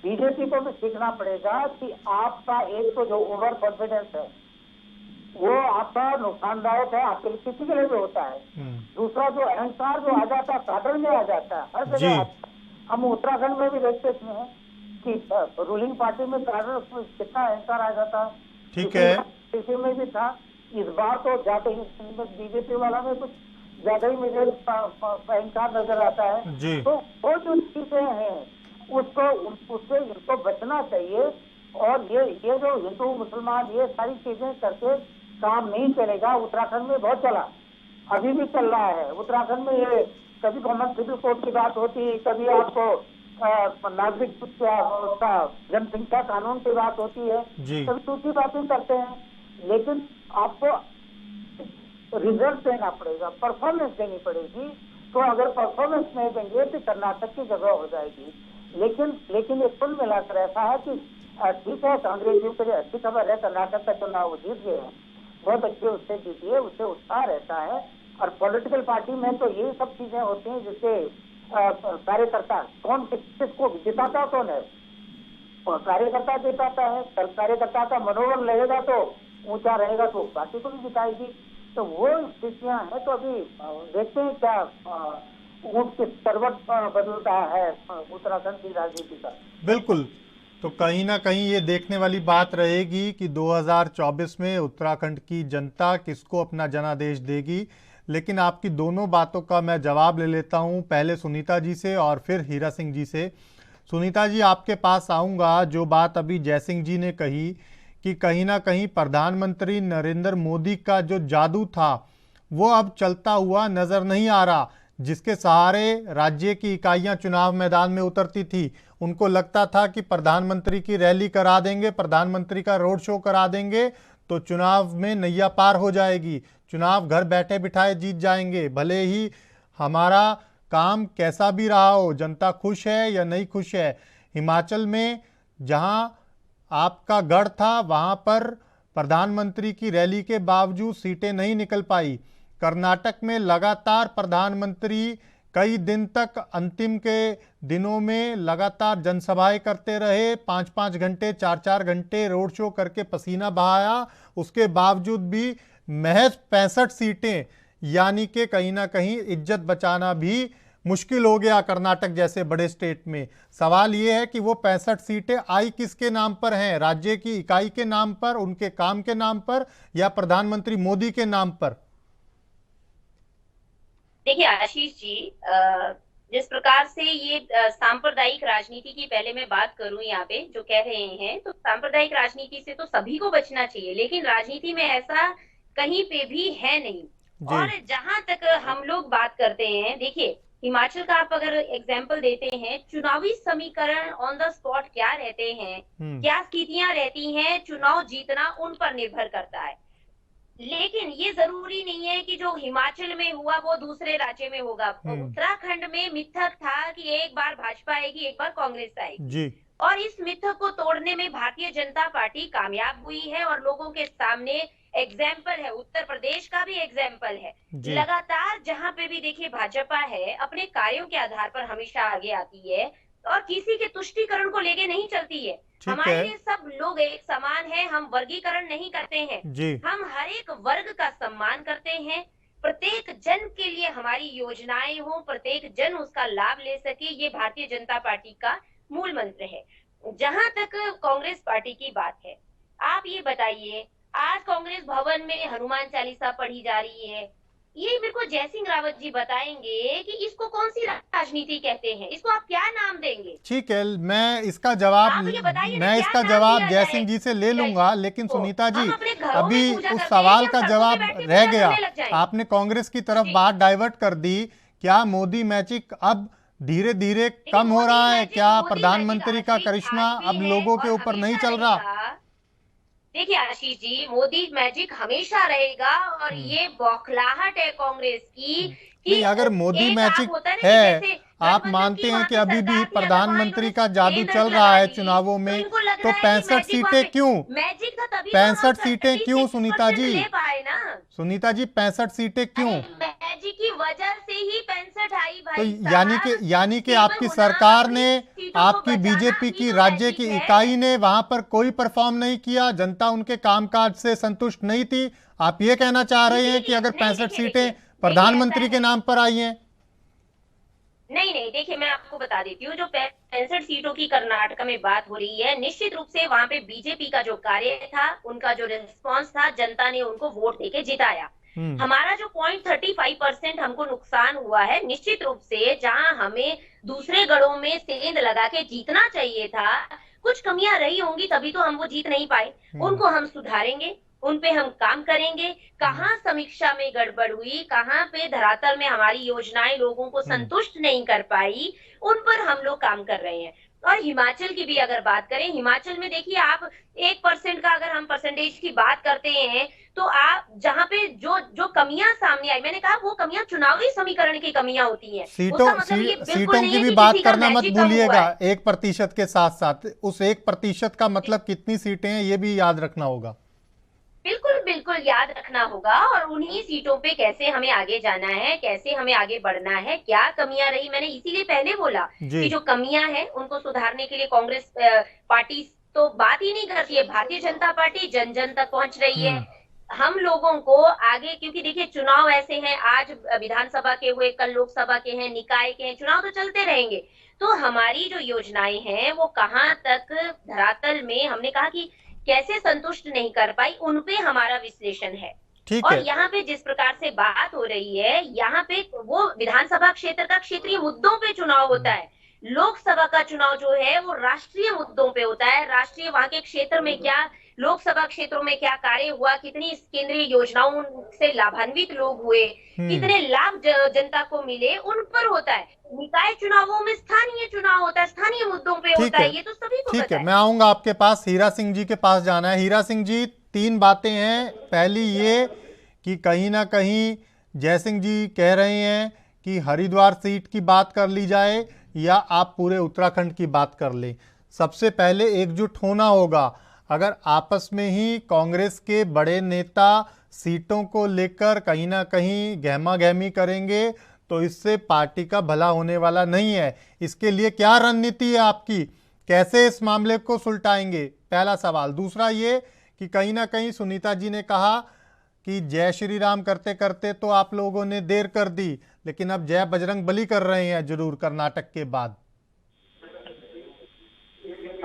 Speaker 13: बीजेपी को भी सीखना पड़ेगा कि आपका एक तो जो ओवर कॉन्फिडेंस है वो आपका नुकसानदायक है, आपके किसी के लिए भी होता है। दूसरा जो अहंकार जो आ जाता है, कादर में आ जाता है हर जगह। हम उत्तराखंड में भी देखते हैं कि रूलिंग पार्टी में कितना अहंकार आ जाता है,
Speaker 1: ठीक है,
Speaker 13: इसी में भी था। इस बार तो ज्यादा ही बीजेपी वाला में कुछ ज्यादा ही मुझे अहंकार नजर आता है। तो वो जो चीजें हैं उससे इनको बचना चाहिए। और ये जो हिंदू मुसलमान ये सारी चीजें करके काम नहीं चलेगा। उत्तराखंड में बहुत चला, अभी भी चल रहा है उत्तराखंड में। ये कभी कॉमन सिविल कोड की बात होती है, कभी आपको नागरिक जनसंख्या कानून की बात होती है, कभी दूसरी बातें करते हैं, लेकिन आपको रिजल्ट देना पड़ेगा, परफॉर्मेंस देनी पड़ेगी। तो अगर परफॉर्मेंस नहीं देंगे तो कर्नाटक की जगह हो जाएगी। लेकिन ये कुल मिलाकर ऐसा है कि ठीक है, कांग्रेसियों के लिए अच्छी खबर है, कर्नाटक का चुनाव वो जीत गए हैं, बहुत अच्छे उससे जीतिए, उससे उत्साह रहता है। और पॉलिटिकल पार्टी में तो ये सब चीजें होती हैं जिससे कार्यकर्ता कौन किसको जिताता कौन है, और कार्यकर्ता जिताता है। कार्यकर्ता का मनोबल रहेगा तो ऊंचा रहेगा तो पार्टी को भी जिताएगी। तो वो स्थितियां हैं। तो अभी देखते हैं क्या ऊंट के करवट बदलता है उत्तराखंड की राजनीति का।
Speaker 1: बिल्कुल, तो कहीं ना कहीं ये देखने वाली बात रहेगी कि 2024 में उत्तराखंड की जनता किसको अपना जनादेश देगी। लेकिन आपकी दोनों बातों का मैं जवाब ले लेता हूं, पहले सुनीता जी से और फिर हीरा सिंह जी से। सुनीता जी, आपके पास आऊंगा। जो बात अभी जयसिंह जी ने कही कि कहीं ना कहीं प्रधानमंत्री नरेंद्र मोदी का जो जादू था वो अब चलता हुआ नजर नहीं आ रहा। जिसके सहारे राज्य की इकाइयां चुनाव मैदान में उतरती थी, उनको लगता था कि प्रधानमंत्री की रैली करा देंगे, प्रधानमंत्री का रोड शो करा देंगे तो चुनाव में नैया पार हो जाएगी, चुनाव घर बैठे बिठाए जीत जाएंगे। भले ही हमारा काम कैसा भी रहा हो, जनता खुश है या नहीं खुश है। हिमाचल में जहां आपका गढ़ था वहां पर प्रधानमंत्री की रैली के बावजूद सीटें नहीं निकल पाई। कर्नाटक में लगातार प्रधानमंत्री कई दिन तक अंतिम के दिनों में लगातार जनसभाएं करते रहे, 5-5 घंटे 4-4 घंटे रोड शो करके पसीना बहाया। उसके बावजूद भी महज 65 सीटें, यानी कि कहीं ना कहीं इज्जत बचाना भी मुश्किल हो गया कर्नाटक जैसे बड़े स्टेट में। सवाल ये है कि वो 65 सीटें आई किसके नाम पर हैं, राज्य की इकाई के नाम पर, उनके काम के नाम पर, या प्रधानमंत्री मोदी के नाम पर?
Speaker 12: देखिए आशीष जी, जिस प्रकार से ये सांप्रदायिक राजनीति की पहले मैं बात करूं यहाँ पे जो कह रहे हैं, तो सांप्रदायिक राजनीति से तो सभी को बचना चाहिए, लेकिन राजनीति में ऐसा कहीं पे भी है नहीं। और जहां तक हम लोग बात करते हैं, देखिए हिमाचल का आप अगर एग्जाम्पल देते हैं, चुनावी समीकरण ऑन द स्पॉट क्या रहते हैं, क्या स्थितियां रहती हैं, चुनाव जीतना उन पर निर्भर करता है। लेकिन ये जरूरी नहीं है कि जो हिमाचल में हुआ वो दूसरे राज्य में होगा। उत्तराखंड में मिथक था कि एक बार भाजपा आएगी, एक बार कांग्रेस आएगी, और इस मिथक को तोड़ने में भारतीय जनता पार्टी कामयाब हुई है। और लोगों के सामने एग्जाम्पल है, उत्तर प्रदेश का भी एग्जाम्पल है। लगातार जहां पे भी देखिए भाजपा है, अपने कार्यों के आधार पर हमेशा आगे आती है और किसी के तुष्टीकरण को लेके नहीं चलती है। हमारे लिए सब लोग एक समान है, हम वर्गीकरण नहीं करते हैं, हम हर एक वर्ग का सम्मान करते हैं। प्रत्येक जन के लिए हमारी योजनाएं हो, प्रत्येक जन उसका लाभ ले सके, ये भारतीय जनता पार्टी का मूल मंत्र है। जहां तक कांग्रेस पार्टी की बात है, आप ये बताइए, आज कांग्रेस भवन में हनुमान चालीसा पढ़ी जा रही है, ये मेरे को जय सिंह रावत जी बताएंगे कि इसको कौन सी राजनीति कहते हैं, इसको आप क्या नाम देंगे?
Speaker 1: ठीक है, मैं इसका जवाब जय सिंह जी से ले लूंगा, लेकिन सुनीता जी अभी उस सवाल का जवाब रह गया। आपने कांग्रेस की तरफ बात डाइवर्ट कर दी। क्या मोदी मैजिक अब धीरे धीरे कम हो रहा है? क्या प्रधानमंत्री का करिश्मा अब लोगों के ऊपर नहीं चल रहा?
Speaker 12: देखिए आशीष जी, मोदी मैजिक हमेशा रहेगा और ये बौखलाहट है कांग्रेस की कि
Speaker 1: अगर मोदी मैजिक है, आप मानते हैं कि अभी भी प्रधानमंत्री का जादू चल रहा है चुनावों में, तो 65 सीटें क्यों? 65 सीटें क्यों सुनीता जी? सुनीता जी 65 सीटें क्यों?
Speaker 12: मैजिक की वजह से ही 65 आई भाई।
Speaker 1: तो यानी कि आपकी सरकार ने, आपकी बीजेपी की राज्य की इकाई ने वहां पर कोई परफॉर्म नहीं किया, जनता उनके कामकाज से संतुष्ट नहीं थी। आप ये कहना चाह रहे हैं कि अगर 65 सीटें प्रधानमंत्री के नाम पर आई हैं?
Speaker 12: नहीं, देखिए मैं आपको बता देती हूँ, जो 65 सीटों की कर्नाटक में बात हो रही है, निश्चित रूप से वहां पे बीजेपी का जो कार्य था, उनका जो रिस्पांस था, जनता ने उनको वोट देके जिताया। हमारा जो 0.35% हमको नुकसान हुआ है, निश्चित रूप से जहां हमें दूसरे गढ़ों में सेंध लगा के जीतना चाहिए था, कुछ कमियां रही होंगी, तभी तो हम वो जीत नहीं पाए। उनको हम सुधारेंगे, उन पे हम काम करेंगे। कहाँ समीक्षा में गड़बड़ हुई, कहाँ पे धरातल में हमारी योजनाएं लोगों को संतुष्ट नहीं कर पाई, उन पर हम लोग काम कर रहे हैं। और हिमाचल की भी अगर बात करें, हिमाचल में देखिए आप 1% का अगर हम परसेंटेज की बात करते हैं, तो आप जहाँ पे जो कमियां सामने आई, मैंने कहा वो कमियां चुनावी समीकरण की कमियां होती हैं।
Speaker 1: सीटों की भी बात करना मत भूलिएगा 1% के साथ साथ। उस 1% का मतलब कितनी सीटें हैं ये भी याद रखना होगा।
Speaker 12: बिल्कुल याद रखना होगा, और उन्हीं सीटों पे कैसे हमें आगे जाना है, कैसे हमें आगे बढ़ना है, क्या कमियां रही, मैंने इसीलिए पहले बोला कि जो कमियां हैं उनको सुधारने के लिए कांग्रेस पार्टी तो बात ही नहीं करती है। भारतीय जनता पार्टी जन जन तक पहुंच रही है। हम लोगों को आगे, क्योंकि देखिए चुनाव ऐसे हैं, आज विधानसभा के हुए, कल लोकसभा के हैं, निकाय के हैं, चुनाव तो चलते रहेंगे। तो हमारी जो योजनाएं हैं वो कहाँ तक धरातल में, हमने कहा कि कैसे संतुष्ट नहीं कर पाई, उन पे हमारा विश्लेषण है। और यहाँ पे जिस प्रकार से बात हो रही है, यहाँ पे वो विधानसभा क्षेत्र का क्षेत्रीय मुद्दों पे चुनाव होता है, लोकसभा का चुनाव जो है वो राष्ट्रीय मुद्दों पे होता है। राष्ट्रीय वहां के क्षेत्र में क्या, लोकसभा क्षेत्रों में क्या कार्य हुआ, कितनी केंद्रीय योजनाओं से लाभान्वित लोग हुए, कितने लाभ जनता को मिले, उन पर होता है। निकाय चुनावों में स्थानीय चुनाव होता है, स्थानीय मुद्दों पे होता है। ये तो सभी को
Speaker 1: ठीक है, मैं आऊंगा आपके पास। हीरा सिंह जी के पास जाना है। हीरा सिंह जी, 3 बातें हैं। पहली ये कि कहीं ना कहीं जयसिंह जी कह रहे हैं कि हरिद्वार सीट की बात कर ली जाए या आप पूरे उत्तराखंड की बात कर लें। सबसे पहले एकजुट होना होगा। अगर आपस में ही कांग्रेस के बड़े नेता सीटों को लेकर कहीं ना कहीं गहमा गहमी करेंगे तो इससे पार्टी का भला होने वाला नहीं है। इसके लिए क्या रणनीति है आपकी? कैसे इस मामले को सुलटाएंगे? पहला सवाल। दूसरा ये कि कहीं ना कहीं सुनीता जी ने कहा कि जय श्री राम करते करते तो आप लोगों ने देर कर दी, लेकिन अब जय बजरंग बली कर रहे हैं जरूर कर्नाटक के बाद।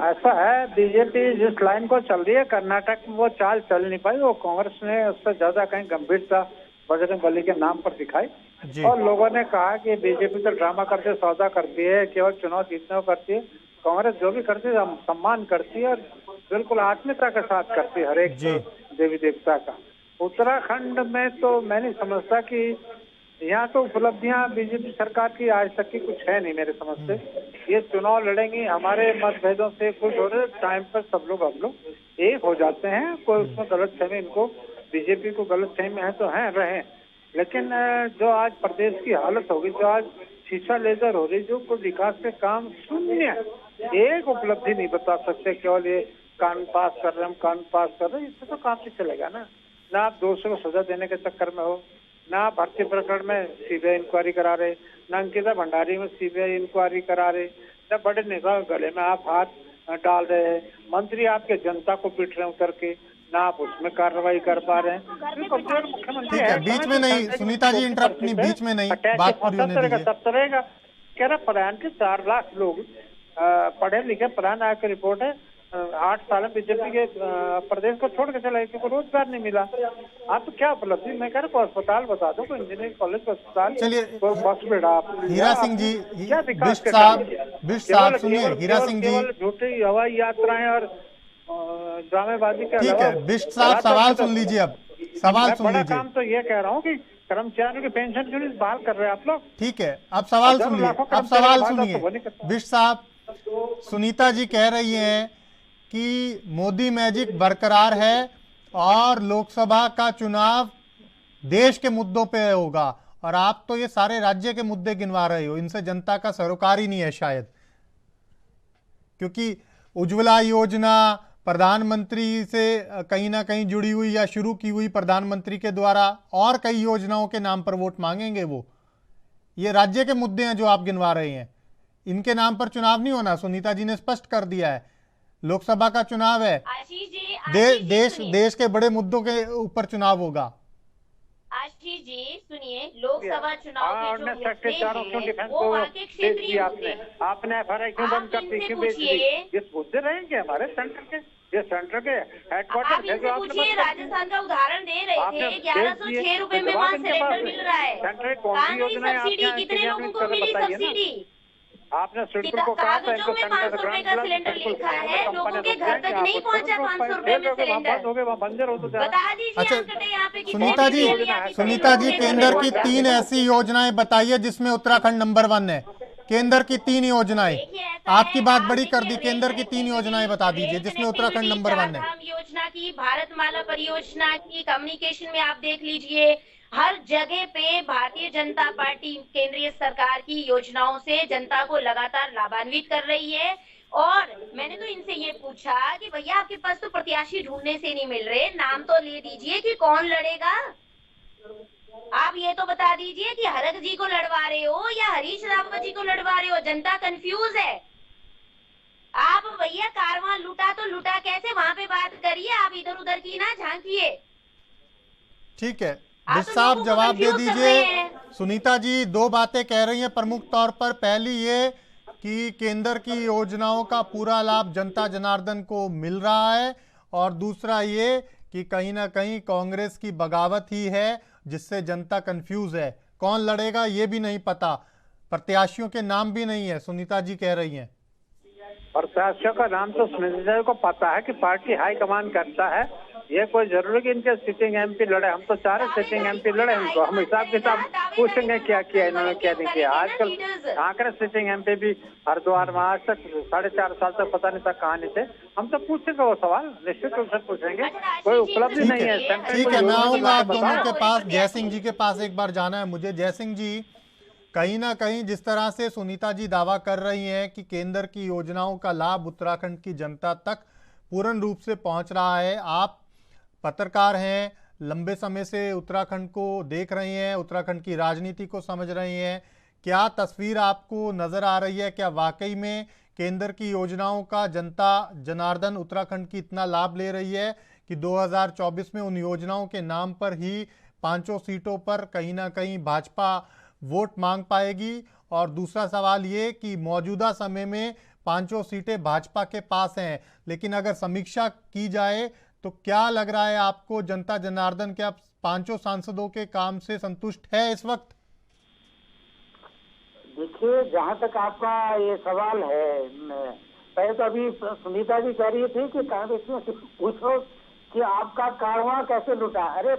Speaker 13: ऐसा है, बीजेपी जिस लाइन को चल रही है कर्नाटक में वो चाल चल नहीं पाई। वो कांग्रेस ने उससे ज्यादा कहीं गंभीरता बजरंग बली के नाम पर दिखाई, और लोगों ने कहा कि बीजेपी तो ड्रामा करते सौदा करती है, केवल चुनाव जीतने को करती है। कांग्रेस जो भी करती है सम्मान करती है और बिल्कुल आत्मीयता के साथ करती है हर एक देवी देवता का। उत्तराखंड में तो मैं नहीं समझता कि यहाँ तो उपलब्धियां बीजेपी सरकार की आज तक की कुछ है नहीं मेरे समझ से। ये चुनाव लड़ेंगी, हमारे मतभेदों से कुछ हो रहे टाइम पर सब लोग हम लोग एक हो जाते हैं। कोई उसमें गलतफहमी, इनको बीजेपी को गलतफहमी है तो है रहे, लेकिन जो आज प्रदेश की हालत होगी, जो आज शीशा लेजर हो रही, जो कोई विकास के काम शून्य, एक उपलब्धि नहीं बता सकते। केवल ये कानून पास कर रहे हैं, हम कानून पास कर रहे हैं, इससे तो काम नहीं चलेगा ना। ना आप दोषियों को सजा देने के चक्कर में हो, ना आप भर्ती प्रकरण में सीबीआई इंक्वायरी करा रहे, ना अंकिता भंडारी में सीबीआई इंक्वायरी करा रहे, ना बड़े नेताओं के गले में आप हाथ डाल रहे हैं। मंत्री आपके जनता को पीट रहे हैं उतर के, ना आप उसमें कार्रवाई कर पा रहे हैं। मुख्यमंत्री है,
Speaker 1: बीच में नहीं सुनीता जी, इंटरप्ट नहीं, बीच में नहीं, बात पूरी होने दीजिए।
Speaker 13: तब तो रहेगा। कह रहा पलायन के 4 लाख लोग पढ़े लिखे, पलायन आयोग की रिपोर्ट है, 8 साल में बीजेपी के प्रदेश को छोड़ के चला, क्योंकि रोजगार नहीं मिला। आप तो क्या उपलब्धि, मैं कह रहा हूँ अस्पताल बता दो, कोई इंजीनियरिंग कॉलेज का अस्पताल,
Speaker 1: चलिए
Speaker 13: बस बेड़ा।
Speaker 1: हीरा सिंह जी,
Speaker 13: क्या विकास
Speaker 1: बिष्ट साहब सुनिए, हीरा सिंह जी,
Speaker 13: झूठी हवाई यात्राएं और ड्रामेबाजी का।
Speaker 1: ठीक है बिष्ट साहब, सवाल सुन लीजिए, अब सवाल सुन लीजिए।
Speaker 13: काम तो ये कह रहा हूँ कि कर्मचारियों की पेंशन क्यों नहीं बहाल कर रहे हैं आप लोग?
Speaker 1: ठीक है, अब सवाल सुनिए, अब सवाल सुनिए बिष्ट साहब। सुनीता जी कह रही हैं कि मोदी मैजिक बरकरार है और लोकसभा का चुनाव देश के मुद्दों पे होगा, और आप तो ये सारे राज्य के मुद्दे गिनवा रहे हो, इनसे जनता का सरोकार ही नहीं है शायद, क्योंकि उज्ज्वला योजना प्रधानमंत्री से कहीं ना कहीं जुड़ी हुई या शुरू की हुई प्रधानमंत्री के द्वारा, और कई योजनाओं के नाम पर वोट मांगेंगे वो। ये राज्य के मुद्दे हैं जो आप गिनवा रहे हैं, इनके नाम पर चुनाव नहीं होना। सुनीता जी ने स्पष्ट कर दिया है, लोकसभा का चुनाव है, देश के बड़े मुद्दों के ऊपर चुनाव होगा।
Speaker 12: आशीष जी सुनिए, लोकसभा चुनाव के जो मुद्दे हैं
Speaker 13: वो
Speaker 12: वहाँ के क्षेत्रीय मुद्दे हैं।
Speaker 13: आपने FRI क्यों बंद कर दी, क्यों बेच दी? ये मुद्दे रहेंगे हमारे सेंटर के, ये सेंटर के हेडक्वार्टर
Speaker 12: आप इनसे पूछिए, राजस्थान का उदाहरण दे रहे थे, 1106 रुपए में वहाँ सिलेंडर मिल रहा है। कहाँ गई सब्सिडी, कितने लोगों को मिली सब्सिडी?
Speaker 13: आपने स्वीटर को कहा था
Speaker 12: कागजों में 500 रुपए का सिलेंडर लिखा है, लोगों के घर तक नहीं पहुंचा 500 रुपए में सिलेंडर। बता दीजिए यहाँ पे।
Speaker 1: सुनीता जी केंद्र की 3 ऐसी योजनाएं बताइए जिसमें उत्तराखंड नंबर 1 है। केंद्र की 3 योजनाएं, आपकी बात बड़ी कर दी, केंद्र की 3 योजनाएं बता दीजिए जिसमें उत्तराखंड नंबर 1 है।
Speaker 12: योजना की, भारतमाला परियोजना की, कम्युनिकेशन में आप देख लीजिए, हर जगह पे भारतीय जनता पार्टी केंद्रीय सरकार की योजनाओं से जनता को लगातार लाभान्वित कर रही है। और मैंने तो इनसे ये पूछा कि भैया आपके पास तो प्रत्याशी ढूंढने से नहीं मिल रहे, नाम तो ले दीजिए कि कौन लड़ेगा। आप ये तो बता दीजिए कि हरक जी को लड़वा रहे हो या हरीश रावत जी को लड़वा रहे हो, जनता कंफ्यूज है। आप भैया कारवां लूटा तो लूटा कैसे, वहां पे बात करिए, आप इधर उधर की ना झांकिए।
Speaker 1: ठीक है बिष्ट साहब, जवाब दे दीजिए। सुनीता जी 2 बातें कह रही हैं प्रमुख तौर पर, पहली ये कि केंद्र की योजनाओं का पूरा लाभ जनता जनार्दन को मिल रहा है, और दूसरा ये कि कहीं ना कहीं कांग्रेस की बगावत ही है जिससे जनता कंफ्यूज है, कौन लड़ेगा ये भी नहीं पता, प्रत्याशियों के नाम भी नहीं है, सुनीता जी कह रही हैं।
Speaker 13: प्रत्याशियों का नाम तो सुनीता जी को पता है कि पार्टी हाईकमान करता है, ये कोई जरूरी कि इनके सिटिंग MP लड़े, हम तो 4 सिटिंग MP लड़े, इनको हम हिसाब किताब पूछेंगे क्या किया इन्होंने, क्या नहीं किया। आजकल कांग्रेस सिटिंग MP भी हरिद्वार में आज तक 4.5 साल तक पता नहीं था कहाँ नहीं थे, हम तो पूछेंगे वो सवाल, निश्चित रूप से पूछेंगे, कोई उपलब्धि नहीं है।
Speaker 1: ठीक है, मैं आऊंगा आप दोनों के पास, जय सिंह जी के पास एक बार जाना है मुझे। जय सिंह जी, कहीं ना कहीं जिस तरह से सुनीता जी दावा कर रही हैं कि केंद्र की योजनाओं का लाभ उत्तराखंड की जनता तक पूर्ण रूप से पहुंच रहा है, आप पत्रकार हैं, लंबे समय से उत्तराखंड को देख रहे हैं, उत्तराखंड की राजनीति को समझ रहे हैं, क्या तस्वीर आपको नजर आ रही है? क्या वाकई में केंद्र की योजनाओं का जनता जनार्दन उत्तराखंड की इतना लाभ ले रही है कि 2024 में उन योजनाओं के नाम पर ही 5 सीटों पर कहीं ना कहीं भाजपा वोट मांग पाएगी? और दूसरा सवाल ये कि मौजूदा समय में 5 सीटें भाजपा के पास हैं, लेकिन अगर समीक्षा की जाए तो क्या लग रहा है आपको, जनता जनार्दन क्या 5 सांसदों के काम से संतुष्ट है इस वक्त?
Speaker 13: देखिए, जहाँ तक आपका ये सवाल है, पहले तो अभी सुनीता जी कह रही थी कि कांग्रेस में पूछो कि आपका कारवां कैसे लुटा। अरे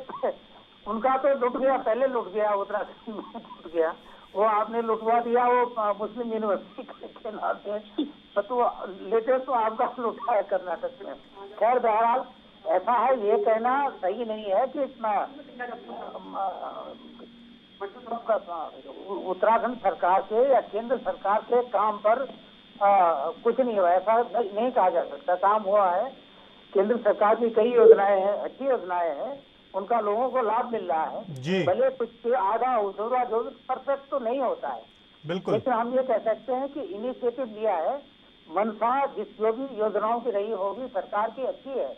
Speaker 13: उनका तो लुट गया, पहले लुट गया, उत्तराखंड में लुट गया, वो आपने लुटवा दिया, वो मुस्लिम यूनिवर्सिटी के नाम पे, तो लेटेस्ट तो आपका लुटा है कर्नाटक में। खैर बहरहाल ऐसा है, ये कहना सही नहीं है कि इतना उत्तराखंड सरकार के या केंद्र सरकार के काम पर कुछ नहीं हुआ, ऐसा नहीं कहा जा सकता। काम हुआ है, केंद्र सरकार की कई योजनाएं हैं, अच्छी योजनाएं हैं, उनका लोगों को लाभ मिल रहा है, भले कुछ आधा अधूरा जो परफेक्ट तो नहीं होता है,
Speaker 1: बिल्कुल,
Speaker 13: लेकिन हम ये कह सकते हैं कि इनिशिएटिव लिया है, मनसा जो भी योजनाओं की रही होगी सरकार की अच्छी है,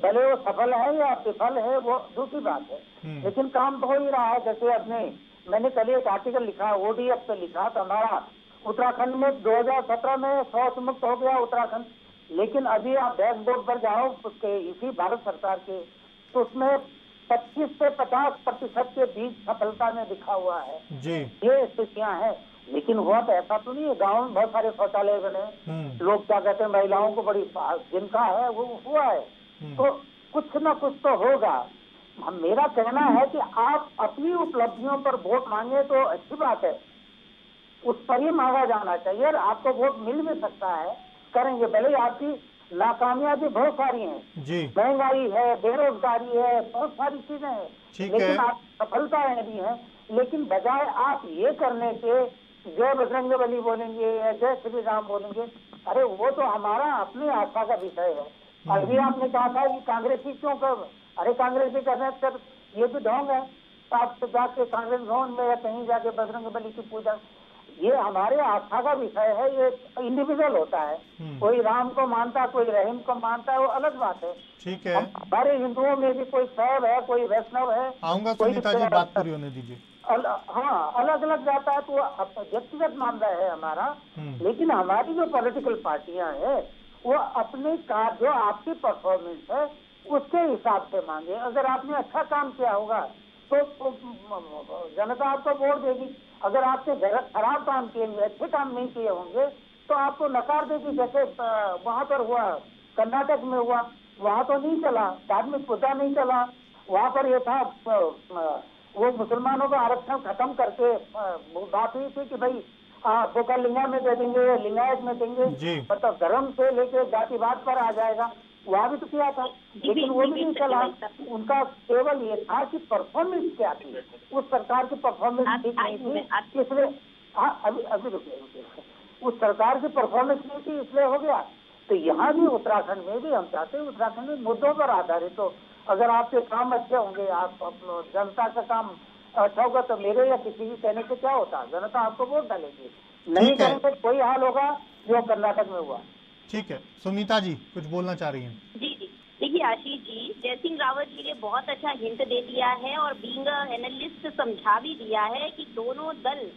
Speaker 13: भले वो सफल है या विफल है वो दूसरी बात है, लेकिन काम तो हो ही रहा है। जैसे अपने मैंने कल एक आर्टिकल लिखा, ODF पे लिखा था, हमारा उत्तराखंड में 2017 में शौच मुक्त हो गया उत्तराखंड, लेकिन अभी आप डैशबोर्ड पर जाओ उसके इसी भारत सरकार के, तो उसमें 25 से 50% के बीच सफलता में दिखा हुआ है
Speaker 1: जी।
Speaker 13: ये स्थितियां हैं। लेकिन हुआ तो ऐसा तो नहीं है, गाँव में बहुत सारे शौचालय बने, लोग क्या कहते हैं महिलाओं को बड़ी जिनका है वो हुआ है, तो कुछ न कुछ तो होगा। मेरा कहना है कि आप अपनी उपलब्धियों पर वोट मांगे तो अच्छी बात है, उस पर ही मांगा जाना चाहिए और आपको वोट मिल भी सकता है, करेंगे। भले आपकी नाकामयाबी बहुत सारी हैं
Speaker 1: जी,
Speaker 13: महंगाई है, बेरोजगारी है, बहुत सारी चीजें हैं, लेकिन आप सफलताएं भी हैं। लेकिन बजाय आप ये करने के जय बजरंग बली बोलेंगे या जय श्री राम बोलेंगे, अरे वो तो हमारा अपनी आस्था का विषय है। अभी आपने कहा था कि कांग्रेसी क्यों कर, अरे कांग्रेसी करने पर ये भी ढोंग है, आप तो जाके कांग्रेस भवन में या कहीं जाके बजरंग बली की पूजा, ये हमारे आस्था का विषय है, ये इंडिविजुअल होता है, कोई राम को मानता है, कोई रहीम को मानता है, वो अलग बात है।
Speaker 1: ठीक है,
Speaker 13: हमारे हिंदुओं में भी कोई शैव है, कोई वैष्णव है,
Speaker 1: आऊंगा सुनीता जी, बात पूरी होने दीजिए।
Speaker 13: हाँ, अलग अलग जाता है, तो व्यक्तिगत मामला है हमारा। लेकिन हमारी जो पॉलिटिकल पार्टियां हैं वो अपने का जो आपकी परफॉर्मेंस है उसके हिसाब से मांगे। अगर आपने अच्छा काम किया होगा तो जनता आपको वोट देगी, अगर आपने खराब काम किए, अच्छे काम नहीं किए होंगे तो आपको नकार देगी। जैसे वहां पर हुआ, कर्नाटक में हुआ, वहां तो नहीं चला, धार्मिक मुद्दा नहीं चला, वहां पर ये था वो मुसलमानों का आरक्षण खत्म करके बात हुई थी कि भाई बोका लिंगा में दे देंगे, लिंगायत में देंगे, मतलब धर्म से लेके जातिवाद पर आ जाएगा, वहाँ भी तो किया था, लेकिन वो भी नहीं चला। उनका केवल ये था कि परफॉर्मेंस क्या थी, उस सरकार की परफॉर्मेंस ठीक नहीं थी, इसलिए अभी रुकिए, उस सरकार की परफॉर्मेंस नहीं थी इसलिए हो गया। तो यहाँ भी उत्तराखंड में भी हम चाहते हैं उत्तराखंड में मुद्दों पर आधारित तो अगर आपके काम अच्छे होंगे, आप जनता का काम अच्छा होगा, तो मेरे या किसी भी कहने से क्या होता, जनता आपको वोट डालेगी। नहीं करेंगे कोई हाल होगा जो कर्नाटक में हुआ।
Speaker 1: ठीक है, सुनीता जी कुछ बोलना चाह रही हैं?
Speaker 12: जी जी, देखिए आशीष जी, जयसिंह रावत जी ने बहुत अच्छा हिंट दे दिया है और बीइंग एनालिस्ट समझा भी दिया है कि दोनों दल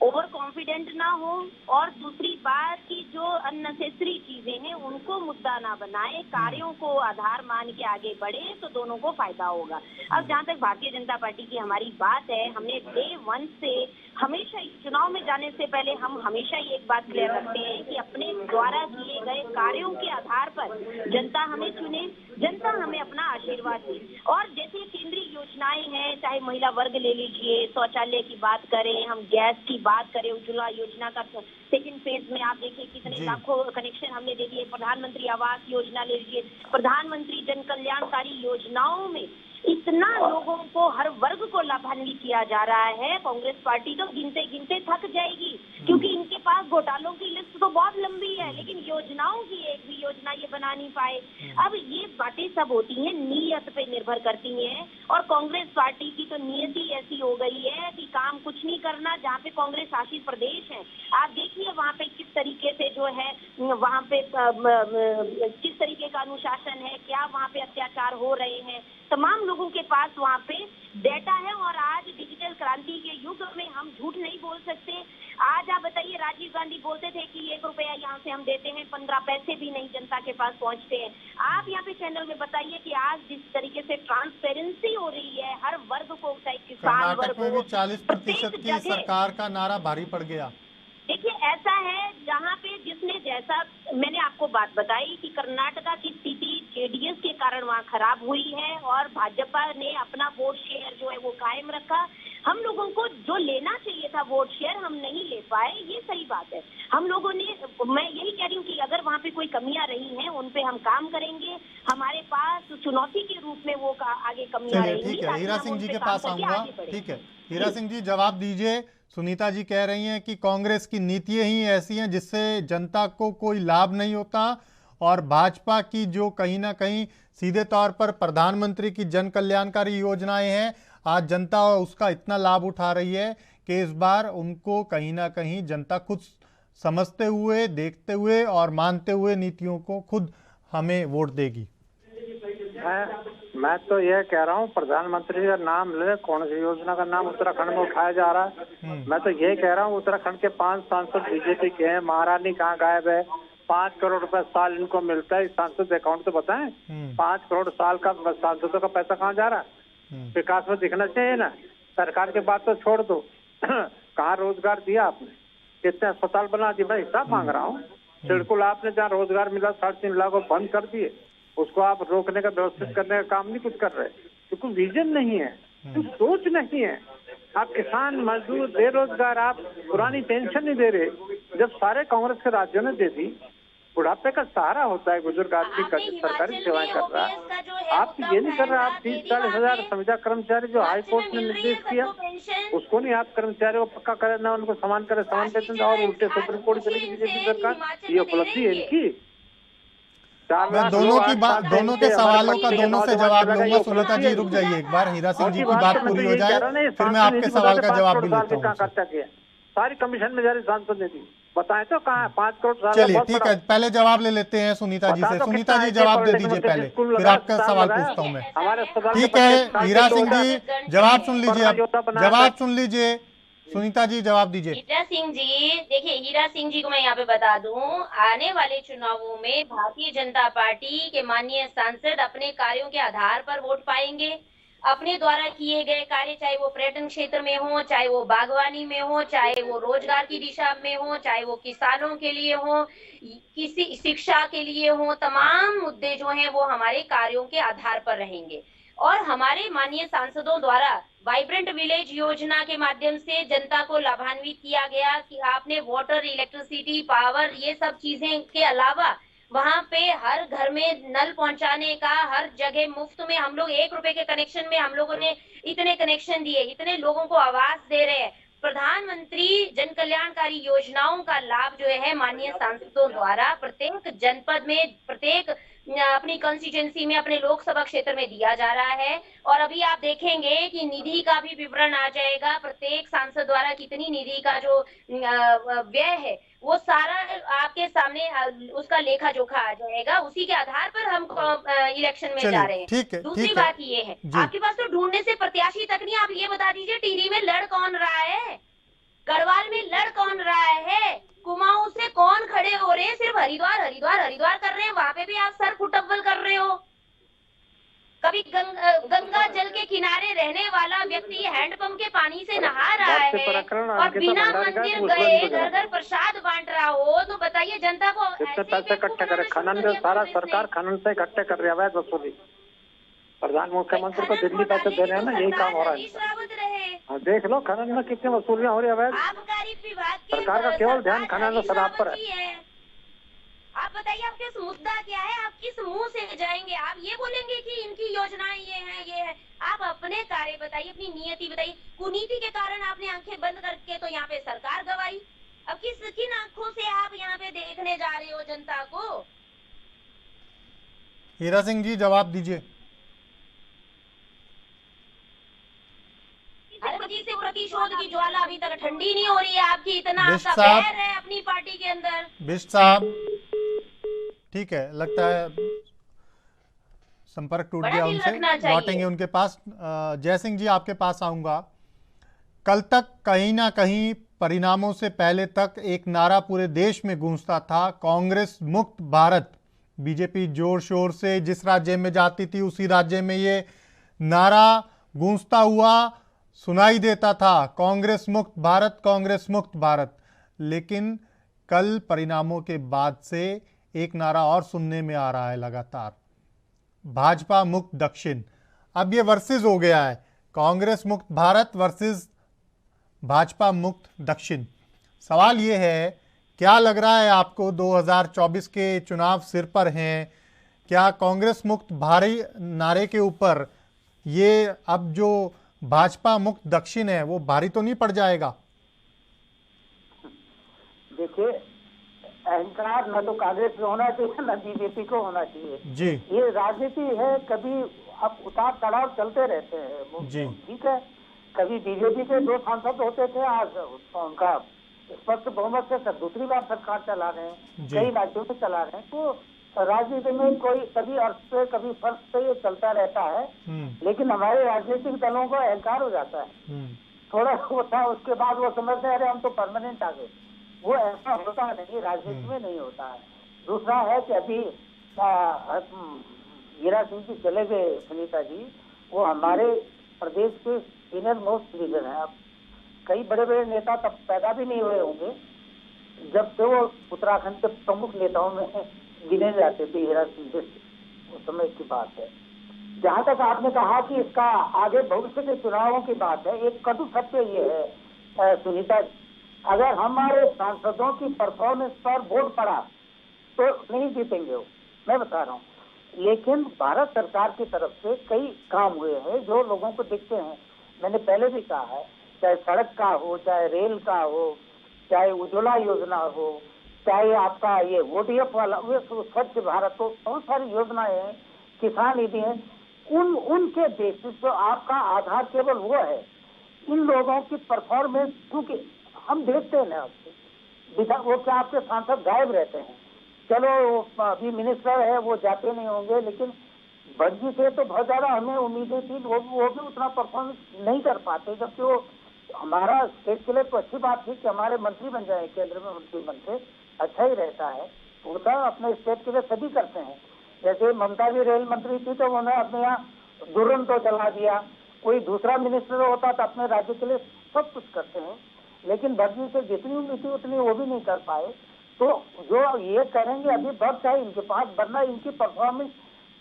Speaker 12: ओवर कॉन्फिडेंट ना हो और दूसरी बात की जो अननेसेसरी चीजें हैं उनको मुद्दा ना बनाए, कार्यों को आधार मान के आगे बढ़े तो दोनों को फायदा होगा। अब जहाँ तक भारतीय जनता पार्टी की हमारी बात है, हमने डे 1 से हमेशा चुनाव में जाने से पहले हम हमेशा ये एक बात क्लियर रखते हैं कि अपने द्वारा किए गए कार्यों के आधार पर जनता हमें चुने, जनता हमें अपना आशीर्वाद दे। और जैसे केंद्रीय योजनाएं हैं, चाहे महिला वर्ग ले लीजिए, शौचालय की बात करें, हम गैस की बात करें, उज्ज्वला योजना का सेकंड फेज में आप देखिए कितने लाखों कनेक्शन हमने दे दिए, प्रधानमंत्री आवास योजना ले लीजिए, प्रधानमंत्री जन कल्याणकारी योजनाओं में इतना लोगों को, हर वर्ग को लाभान्वित किया जा रहा है। कांग्रेस पार्टी तो गिनते गिनते थक जाएगी क्योंकि इनके पास घोटालों की लिस्ट तो बहुत लंबी है, लेकिन योजनाओं की एक भी योजना ये बना नहीं पाए। अब ये बातें सब होती हैं, नीयत पे निर्भर करती हैं, और कांग्रेस पार्टी की तो नीयत ही ऐसी हो गई है कि काम कुछ नहीं करना। जहाँ पे कांग्रेस शासित प्रदेश है, आप देखिए वहाँ पे किस तरीके से जो है, वहाँ पे किस तरीके का अनुशासन है, क्या वहाँ पे अत्याचार हो रहे हैं, तमाम लोगों के पास वहाँ पे डेटा है। और आज डिजिटल क्रांति के युग में हम झूठ नहीं बोल सकते। आज आप बताइए, राजीव गांधी बोलते थे कि 1 रुपया यहाँ से हम देते हैं, 15 पैसे भी नहीं जनता के पास पहुँचते हैं। आप यहाँ पे चैनल में बताइए कि आज जिस तरीके से ट्रांसपेरेंसी हो रही है, हर वर्ग को, चाहे किसान वर्ग
Speaker 1: में भी 40% की सरकार का नारा भारी पड़ गया।
Speaker 12: देखिए ऐसा है, जहाँ पे जिसने, जैसा मैंने आपको बात बताई कि कर्नाटका की स्थिति जेडीएस के कारण वहाँ खराब हुई है और भाजपा ने अपना वोट शेयर जो है वो कायम रखा। हम लोगों को जो लेना चाहिए था वोट शेयर, हम नहीं ले पाए, ये सही बात है। हम लोगों ने, मैं यही कह रही हूँ कि अगर वहाँ पे कोई कमियां रही हैं उन पे हम काम करेंगे। हमारे पास चुनौती के रूप में वो आगे कमियां रहेंगी।
Speaker 1: ठीक है, हीरा सिंह जी के पास आऊंगा। ठीक है, हीरा सिंह जी जवाब दीजिए। सुनीता जी कह रही हैं कि कांग्रेस की नीतियां ही ऐसी हैं जिससे जनता को कोई लाभ नहीं होता, और भाजपा की जो कहीं ना कहीं सीधे तौर पर प्रधानमंत्री की जन कल्याणकारी योजनाएं हैं, आज जनता उसका इतना लाभ उठा रही है कि इस बार उनको कहीं ना कहीं जनता खुद समझते हुए, देखते हुए और मानते हुए नीतियों को खुद हमें वोट देगी।
Speaker 13: मैं तो यह कह रहा हूँ, प्रधानमंत्री का नाम ले, कौन सी योजना का नाम उत्तराखंड में उठाया जा रहा है। मैं तो यही कह रहा हूँ, उत्तराखंड के 5 सांसद बीजेपी के हैं, महारानी कहाँ गायब है, 5 करोड़ रुपए साल इनको मिलता है, सांसद अकाउंट तो बताएं। 5 करोड़ साल का सांसदों का पैसा कहाँ जा रहा है? विकास में दिखना चाहिए ना। सरकार के बात तो छोड़ दो, कहाँ रोजगार दिया आपने? कितने अस्पताल बना दिए? मैं हिसाब मांग रहा हूँ। बिल्कुल आपने जहाँ रोजगार मिला 3.5 लाख को बंद कर दिए, उसको आप रोकने का, व्यवस्थित करने का काम नहीं कुछ कर रहे, क्योंकि विजन नहीं है, सोच नहीं है। आप किसान, मजदूर, बेरोजगार, आप पुरानी पेंशन नहीं दे रहे, जब सारे कांग्रेस के राज्यों ने दे दी। बुढ़ापे का सहारा होता है बुजुर्ग आदमी का, सरकारी सेवाएं कर रहा है। आप ये नहीं कर रहे। आप 30-40 हजार संविदा कर्मचारी जो हाई कोर्ट ने निर्देश किया, उसको नहीं आप कर्मचारियों को पक्का करे, ना उनको समान करे, समान वेतन, और उल्टे सुप्रीम कोर्ट चलेगी बीजेपी सरकार। ये उपलब्धि है इनकी।
Speaker 1: मैं दोनों के सवालों का दोनों से जवाब लूंगा। सुनीता जी रुक जाइए एक बार, हीरा सिंह जी की बात पूरी हो जाए, फिर मैं आपके सवाल का जवाब भी लेता हूँ।
Speaker 13: सारी कमीशन में जारी सांसद ने दी, बताएं तो कहाँ है 5 करोड़?
Speaker 1: चलिए ठीक है, पहले जवाब ले लेते हैं सुनीता जी से। सुनीता जी जवाब दे दीजिए पहले, फिर आपका सवाल पूछता हूँ मैं। ठीक है हीरा सिंह जी जवाब सुन लीजिए, अब जवाब सुन लीजिए। सुनीता जी जवाब दीजिए।
Speaker 12: हीरा सिंह जी, देखिए हीरा सिंह जी को मैं यहाँ पे बता दूं, आने वाले चुनावों में भारतीय जनता पार्टी के माननीय सांसद अपने कार्यों के आधार पर वोट पाएंगे। अपने द्वारा किए गए कार्य, चाहे वो पर्यटन क्षेत्र में हो, चाहे वो बागवानी में हो, चाहे वो रोजगार की दिशा में हो, चाहे वो किसानों के लिए हो, किसी शिक्षा के लिए हो, तमाम मुद्दे जो हैं वो हमारे कार्यों के आधार पर रहेंगे। और हमारे माननीय सांसदों द्वारा वाइब्रेंट विलेज योजना के माध्यम से जनता को लाभान्वित किया गया कि आपने वाटर, इलेक्ट्रिसिटी, पावर, ये सब चीजें के अलावा वहाँ पे हर घर में नल पहुंचाने का, हर जगह मुफ्त में, हम लोग 1 रुपए के कनेक्शन में हम लोगों ने इतने कनेक्शन दिए, इतने लोगों को आवास दे रहे हैं। प्रधानमंत्री जन कल्याणकारी योजनाओं का लाभ जो है माननीय सांसदों द्वारा प्रत्येक जनपद में, प्रत्येक अपनी कॉन्स्टिट्यूंसी में, अपने लोकसभा क्षेत्र में दिया जा रहा है। और अभी आप देखेंगे कि निधि का भी विवरण आ जाएगा, प्रत्येक सांसद द्वारा कितनी निधि का जो व्यय है वो सारा आपके सामने उसका लेखा जोखा आ जाएगा। उसी के आधार पर हम इलेक्शन में जा रहे हैं। दूसरी बात ये है, आपके पास तो ढूंढने से प्रत्याशी तक नहीं। आप ये बता दीजिए टिहरी में लड़ कौन रहा है, गढ़वाल में लड़ कौन रहा है, कुमाऊं से कौन खड़े हो रहे हैं? सिर्फ हरिद्वार हरिद्वार हरिद्वार कर रहे हैं, वहां पे भी आप सर फुटअव्वल कर रहे हो। कभी गंगा जल के किनारे रहने वाला व्यक्ति हैंडपंप के पानी से नहा रहा है और बिना मंदिर गए घर घर प्रसाद बांट रहा हो, तो बताइए जनता को
Speaker 13: कितने पैसे इकट्ठे करे? खनन में सारा सरकार खनन से इकट्ठे कर रही है, अवैध वसूली। प्रधान मुख्यमंत्री को दिल्ली पैसे दे रहे हैं ना, यही काम हो रहा है। देख लो खनन में कितनी वसूलियां हो रही है अवैध। सरकार का केवल ध्यान खनन और शराब पर है।
Speaker 12: आप बताइए आप किस मुद्दा क्या है, आप किस मुंह से जाएंगे? आप ये बोलेंगे कि इनकी योजनाएं ये है। आप अपने कार्य बताइए, अपनी नियति बताइए। कुनीति के कारण आपने आंखें बंद करके तो यहाँ पे सरकार गवाई। अब किन आंखों से आप यहाँ पे देखने जा रहे हो जनता को?
Speaker 1: हीरा सिंह जी जवाब दीजिए।
Speaker 12: जी से प्रतिशोध की ज्वाला अभी तक ठंडी नहीं हो रही है आपकी, इतना आपका बैर है अपनी पार्टी के अंदर।
Speaker 1: बिष्ट साहब ठीक है, लगता है संपर्क टूट गया उनसे, लौटेंगे उनके पास। जयसिंह जी आपके पास आऊंगा। कल तक कहीं ना कहीं परिणामों से पहले तक एक नारा पूरे देश में गूंजता था, कांग्रेस मुक्त भारत। बीजेपी जोर शोर से जिस राज्य में जाती थी उसी राज्य में ये नारा गूंजता हुआ सुनाई देता था, कांग्रेस मुक्त भारत, कांग्रेस मुक्त भारत। लेकिन कल परिणामों के बाद से एक नारा और सुनने में आ रहा है लगातार, भाजपा मुक्त दक्षिण। अब ये वर्सेस हो गया है, कांग्रेस मुक्त भारत वर्सेस भाजपा मुक्त दक्षिण। सवाल ये है, क्या लग रहा है आपको 2024 के चुनाव सिर पर हैं, क्या कांग्रेस मुक्त भारी नारे के ऊपर ये अब जो भाजपा मुक्त दक्षिण है वो भारी तो नहीं पड़ जाएगा?
Speaker 13: देखिए अहंकार न तो कांग्रेस में होना चाहिए न बीजेपी को होना चाहिए
Speaker 1: जी।
Speaker 13: ये राजनीति है, कभी अब उतार चढ़ाव चलते रहते हैं जी। ठीक है, कभी बीजेपी के 2 सांसद होते थे, आज उनका स्पष्ट बहुमत से दूसरी बार सरकार चला रहे हैं, कई राज्यों में चला रहे हैं। तो राजनीति में कोई कभी अर्थ से कभी फर्क से ये चलता रहता है, लेकिन हमारे राजनीतिक दलों का अहंकार हो जाता है थोड़ा होता, उसके बाद वो समझते हैं अरे हम तो परमानेंट आ गए। वो ऐसा होता नहीं, राजनीति में नहीं होता है। दूसरा है कि अभी हीरा सिंह जी चले गए सुनीता जी, वो हमारे प्रदेश के सीनियर मोस्ट लीडर हैं। अब कई बड़े बड़े नेता तब पैदा भी नहीं हुए होंगे जब से वो उत्तराखंड के प्रमुख नेताओं में गिने जाते थे हीरा सिंह जी, उस समय की बात है। जहाँ तक आपने कहा कि इसका आगे भविष्य के चुनावों की बात है, एक कटु सत्य ये है सुनीता, अगर हमारे सांसदों की परफॉर्मेंस पर वोट पड़ा तो नहीं जीतेंगे वो, मैं बता रहा हूँ। लेकिन भारत सरकार की तरफ से कई काम हुए हैं जो लोगों को दिखते हैं। मैंने पहले भी कहा है, चाहे सड़क का हो, चाहे रेल का हो, चाहे उज्ज्वला योजना हो, चाहे आपका ये ODF वाला स्वच्छ भारत हो, बहुत सारी योजनाएं हैं, किसान निधि है, उनके बेसिस पे आपका आधार केवल वो है। इन लोगों की परफॉर्मेंस, क्योंकि हम देखते हैं ना, वो क्या आपके सांसद गायब रहते हैं। चलो अभी मिनिस्टर है, वो जाते नहीं होंगे, लेकिन बर्जी से तो बहुत ज्यादा हमें उम्मीदें थी, वो भी उतना परफॉर्मेंस नहीं कर पाते, जबकि वो हमारा स्टेट के लिए तो अच्छी बात थी कि हमारे मंत्री बन जाए, केंद्र में मंत्री बनते अच्छा ही रहता है। होता अपने स्टेट के लिए सभी करते हैं। जैसे ममता भी रेल मंत्री थी तो उन्होंने अपने यहाँ दुरंतो चला दिया, कोई दूसरा मिनिस्टर होता तो अपने राज्य के लिए सब कुछ करते हैं, लेकिन बर्जी से जितनी उम्मीद थी उतनी वो भी नहीं कर पाए। तो जो ये करेंगे अभी वक्त है इनके पास, वरना इनकी परफॉर्मेंस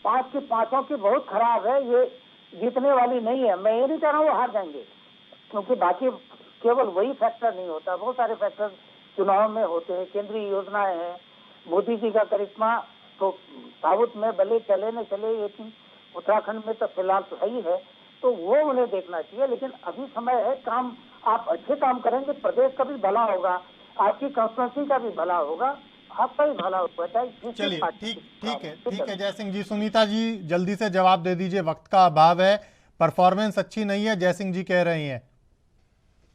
Speaker 13: 5 की 5 की बहुत खराब है, ये जीतने वाली नहीं है। मैं ये नहीं कह रहा हूँ वो हार जाएंगे, क्योंकि बाकी केवल वही फैक्टर नहीं होता, बहुत सारे फैक्टर चुनाव में होते हैं। केंद्रीय योजनाएं हैं, मोदी जी का करिश्मा तो साउथ में भले चले न चले, लेकिन उत्तराखंड में तो फिलहाल तो सही है, तो वो उन्हें देखना चाहिए। लेकिन अभी समय है, काम आप अच्छे काम करेंगे, प्रदेश का भी भला होगा, आपकी कंस्टिट्यूंसी का भी भला होगा, आपका भी भला होगा।
Speaker 1: चलिए ठीक है जय सिंह जी। सुनीता जी जल्दी से जवाब दे दीजिए, वक्त का अभाव है। परफॉर्मेंस अच्छी नहीं है, जय सिंह जी कह रही हैं।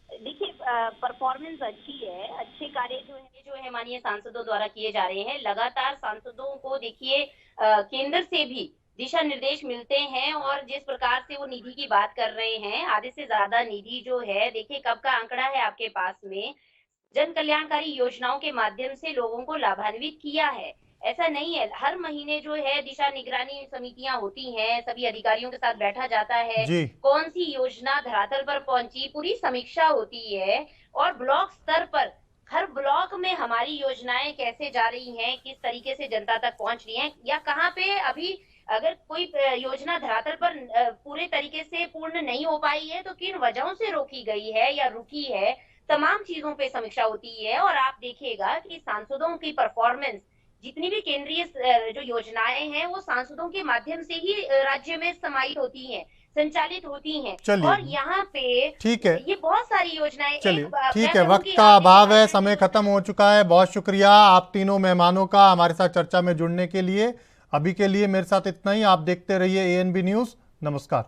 Speaker 12: देखिए परफॉर्मेंस अच्छी है, अच्छे कार्य जो है माननीय सांसदों द्वारा किए जा रहे हैं। लगातार सांसदों को देखिए केंद्र से भी दिशा निर्देश मिलते हैं, और जिस प्रकार से वो निधि की बात कर रहे हैं, आधे से ज्यादा निधि जो है, देखिए कब का आंकड़ा है आपके पास में, जन कल्याणकारी योजनाओं के माध्यम से लोगों को लाभान्वित किया है। ऐसा नहीं है, हर महीने जो है दिशा निगरानी समितियां होती हैं, सभी अधिकारियों के साथ बैठा जाता है, कौन सी योजना धरातल पर पहुंची, पूरी समीक्षा होती है। और ब्लॉक स्तर पर हर ब्लॉक में हमारी योजनाएं कैसे जा रही हैं, किस तरीके से जनता तक पहुंच रही हैं, या कहाँ पे अभी अगर कोई योजना धरातल पर पूरे तरीके से पूर्ण नहीं हो पाई है तो किन वजहों से रोकी गई है या रुकी है, तमाम चीजों पे समीक्षा होती है। और आप देखिएगा कि सांसदों की परफॉर्मेंस, जितनी भी केंद्रीय जो योजनाएं हैं वो सांसदों के माध्यम से ही राज्य में समाहित होती हैं, संचालित होती हैं। और यहाँ पे
Speaker 1: ठीक है,
Speaker 12: ये बहुत सारी योजनाएं,
Speaker 1: चलिए ठीक है, वक्त का अभाव है, समय खत्म हो चुका है। बहुत शुक्रिया आप तीनों मेहमानों का हमारे साथ चर्चा में जुड़ने के लिए। अभी के लिए मेरे साथ इतना ही। आप देखते रहिए ANB न्यूज़। नमस्कार।